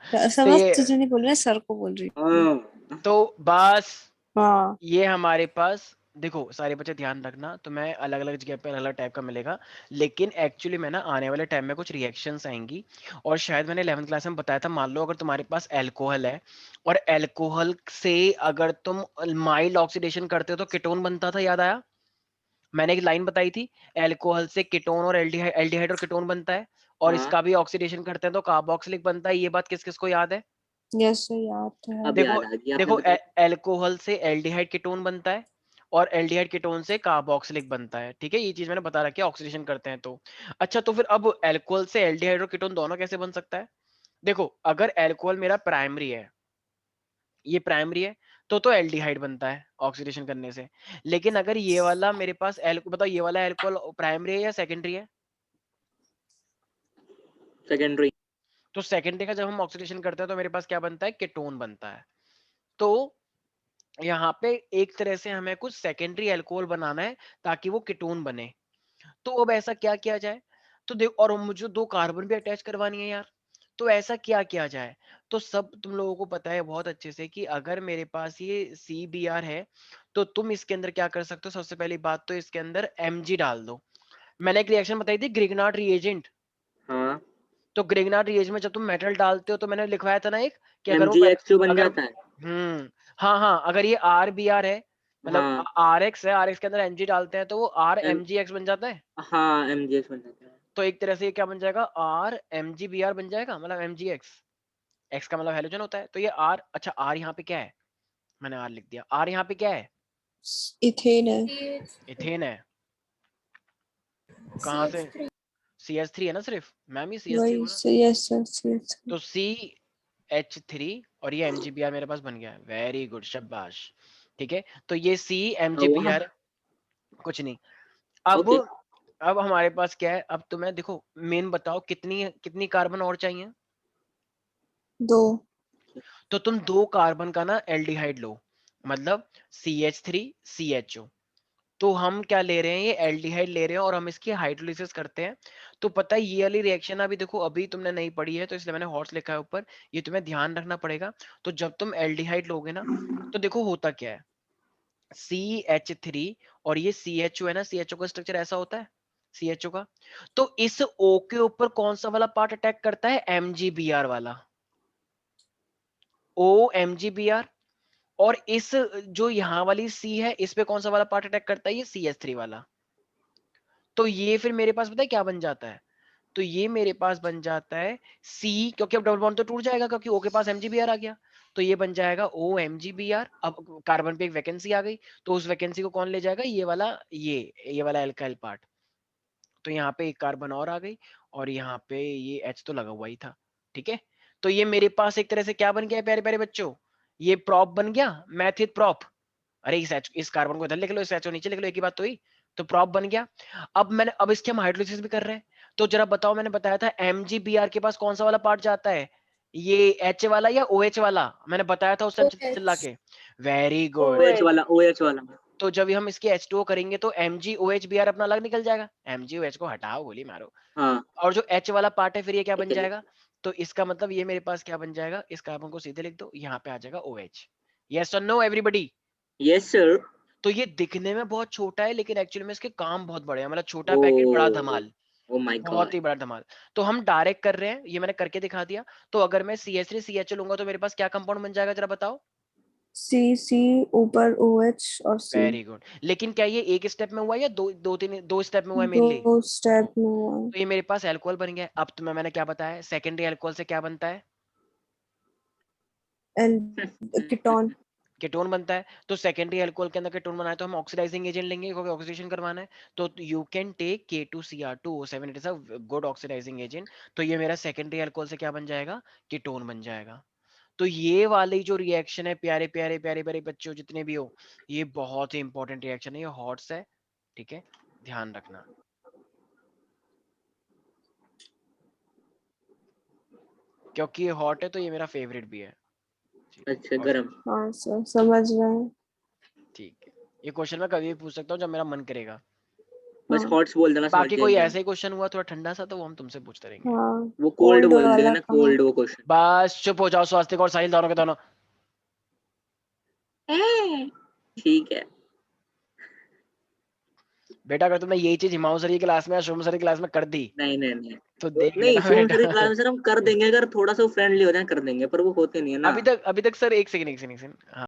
तो समझ ये तुझे नहीं बोल रहा, सर को बोल रही हूँ। हाँ। तो बस हाँ ये हमारे पास, देखो सारे बच्चे ध्यान रखना, तो मैं अलग अलग जगह पे अलग अलग टाइप का मिलेगा, लेकिन एक्चुअली में ना आने वाले टाइम में कुछ रिएक्शंस आएंगी, और शायद मैंने 11th क्लास में बताया था, मान लो अगर तुम्हारे पास एल्कोहल है, और एल्कोहल से अगर तुम माइल्ड ऑक्सीडेशन करते हो तो कीटोन बनता था, याद आया, मैंने एक लाइन बताई थी, एल्कोहल से कीटोन और एल्डिहाइड और कीटोन बनता है, और हाँ। इसका भी ऑक्सीडेशन करते हैं तो कार्बोक्सिलिक बनता है, ये बात किस किस को याद है। यस याद तो है। अब देखो याद आ गया, आपने देखो बताया। एल्कोहल से एल्डिहाइड कीटोन बनता है, और एल्डिहाइड कीटोन से कार्बोक्सिलिक बनता है, ठीक है, ये चीज मैंने बता रखी है, ऑक्सीडेशन करते हैं तो। अच्छा तो फिर अब एल्कोहल से एल्डिहाइड और कीटोन दोनों कैसे बन सकता है, देखो अगर एल्कोहल मेरा प्राइमरी है, ये प्राइमरी है, तो एल्डिहाइड बनता है ऑक्सीडेशन करने से, लेकिन अगर ये वाला मेरे पास बताओ ये वाला एल्कोहल प्राइमरी है या सेकेंडरी है, सेकेंडरी। तो सेकेंडरी का जब हम ऑक्सीडेशन करते हैं तो मेरे पास क्या बनता है, कीटोन बनता है। तो यहाँ पे एक तरह से हमें कुछ सेकेंडरी अल्कोहल बनाना है ताकि वो कीटोन बने। तो अब ऐसा क्या किया जाए? तो देख, और मुझे 2 कार्बन भी अटैच करवानी है यार, तो ऐसा क्या किया जाए? तो सब तुम लोगों को पता है बहुत अच्छे से कि अगर मेरे पास ये CBr है, तो तुम इसके अंदर क्या कर सकते हो? सबसे पहली बात तो इसके अंदर Mg डाल दो। मैंने एक रिएक्शन बताई थी, ग्रिग्नार्ड रिएजेंट। हाँ तो ग्रिग्नार्ड रिएजेंट में जब तुम मेटल डालते हो तो मैंने लिखवाया था ना एक, कि अगर वो MgX बन अगर जाता है। हाँ, अगर ये RBr है, मतलब हाँ RX है, RX के अंदर Mg डालते हैं तो वो RMgX बन जाता है। हाँ MgX बन जाता है। तो एक तरह से ये क्या बन जाएगा? RMgBr बन जाएगा, मतलब MgX। X का मतलब हेलोजन होता है, तो ये R, अच्छा R यहाँ पे क्या है? मैंने R लिख दिया। R यहाँ पे क्या है? इथेन है। इथेन है। कहाँ से? CH3 है ना सिर्फ, मैम ये CH3 वही बोला। से, यस सर। तो CH3 और ये MgBr मेरे पास बन गया है। वेरी गुड, शाबाश। ठीक है, तो ये CMgBr कुछ नहीं। अब ओके। अब हमारे पास क्या है? अब तुम्हें देखो, मेन बताओ कितनी कार्बन और चाहिए? 2। तो तुम 2 कार्बन का ना एल्डिहाइड लो, मतलब CH3CHO। तो हम क्या ले रहे हैं? ये एल्डिहाइड ले रहे हैं और हम इसकी हाइड्रोलिसिस करते हैं। तो पता है ये वाली रिएक्शन अभी देखो, अभी तुमने नहीं पढ़ी है तो इसलिए मैंने हॉट्स लिखा है ऊपर, ये तुम्हें ध्यान रखना पड़ेगा। तो जब तुम एल्डिहाइड लोगे ना, तो देखो होता क्या है, CH3 और ये CHO है ना, CHO का स्ट्रक्चर ऐसा होता है, CHO का। तो इस O के ऊपर कौन सा वाला पार्ट अटैक करता है? MgBr वाला। OMgBr। और इस जो यहाँ वाली C है, इस पे कौन सा वाला पार्ट अटैक करता है? ये CH3 वाला। तो ये फिर मेरे पास पता है क्या बन जाता है? तो ये मेरे पास बन जाता है C, क्योंकि अब डबल बॉन्ड तो टूट जाएगा क्योंकि O के पास MgBr आ गया। तो ये बन जाएगा OMgBr। अब कार्बन पे एक वैकेंसी आ गई, तो उस वैकेंसी को कौन ले जाएगा? ये वाला एल्काइल पार्ट। तो यहाँ पे एक कार्बन और आ गई, और यहाँ पे ये H तो लगा हुआ ही था। ठीक है, तो ये मेरे पास एक तरह से क्या बन गया प्यारे प्यारे बच्चों? ये प्रॉप बन गया, मैथित प्रॉप। अरे इस कार्बन को इधर लिख लो, इस H को नीचे लिख लो, एक ही बात तो हुई। तो प्रॉप बन गया। अब इसके हम हाइड्रोलिसिस भी कर रहे हैं। तो जरा बताओ, मैंने बताया था MgBr के पास कौन सा वाला पार्ट जाता है? ये H वाला या OH वाला? मैंने बताया था उस टाइम चिल्ला के। Very good. OH वाला। तो जब हम इसके H2O करेंगे तो MgOHBr अपना अलग निकल जाएगा। MgOH को हटाओ, गोली मारो। हाँ और जो H वाला पार्ट है फिर ये क्या बन ठीक है। जाएगा? तो इसका मतलब ये मेरे पास क्या बन जाएगा? इस कार्बन को सीधे लिख दो, यहाँ पे आ जाएगा OH। यस और नो एवरीबॉडी? Yes sir. तो ये दिखने में बहुत छोटा है, लेकिन एक्चुअली में इसके काम बहुत बड़े हैं। मतलब छोटा पैकेट बड़ा धमाल, ओ माय बहुत गॉड। ही बड़ा धमाल। तो हम डायरेक्ट कर रहे हैं, ये मैंने करके दिखा दिया। तो अगर मैं CH3CHO लूंगा तो मेरे पास क्या कंपाउंड बन जाएगा, जरा बताओ। C ऊपर OH और C। Very good. लेकिन क्या ये एक स्टेप में हुआ या दो स्टेप में हुआ है मेनली? 2 स्टेप में हुआ है। तो ये मेरे पास अल्कोहल बन गया। अब तुम्हें मैंने क्या बताया, सेकेंडरी अल्कोहल से क्या बनता है? कीटोन। कीटोन बनता है। तो सेकेंडरी अल्कोहल के अंदर कीटोन बनाए तो हम ऑक्सीडाइजिंग एजेंट लेंगे क्योंकि ऑक्सीडेशन करवाना है। तो you can take K2Cr2O7, it is a good oxidizing agent. तो ये मेरा सेकेंडरी अल्कोहल से क्या बन जाएगा? कीटोन बन जाएगा। तो ये वाली जो रिएक्शन है प्यारे प्यारे प्यारे प्यारे बच्चों जितने भी हो, ये बहुत ही इंपॉर्टेंट रिएक्शन है, ये हॉट्स है। ठीक है, ध्यान रखना। क्योंकि ये हॉट है तो ये मेरा फेवरेट भी है। अच्छा गरम। हाँ सर, समझ रहे हैं। ठीक है, ये क्वेश्चन मैं कभी भी पूछ सकता हूँ जब मेरा मन करेगा। बस हॉट्स बोल देना, समझ बाकी कोई जाएंगे हम। ऐसा ही क्वेश्चन हुआ थोड़ा ठंडा सा तो वो हम तुमसे पूछते रहेंगे। हाँ वो कोल्ड cold बोल देगा वाला ना, कहाँ? कोल्ड वो क्वेश्चन। बस चुप हो जाओ, स्वास्तिक और साहिल दोनों के दोनों। ठीक है। बेटा अगर तुमने यही चीज हिमांशु सर की क्लास में या शुभम सर की क्लास में कर दी नहीं तो देख नहीं, लेना शुभम सर की बेटा। क्लास में सर हम कर देंगे, अगर थोड़ा सा फ्रेंडली हो जाए कर देंगे, पर वो होते नहीं है ना। अभी तक सर एक सेकंड हाँ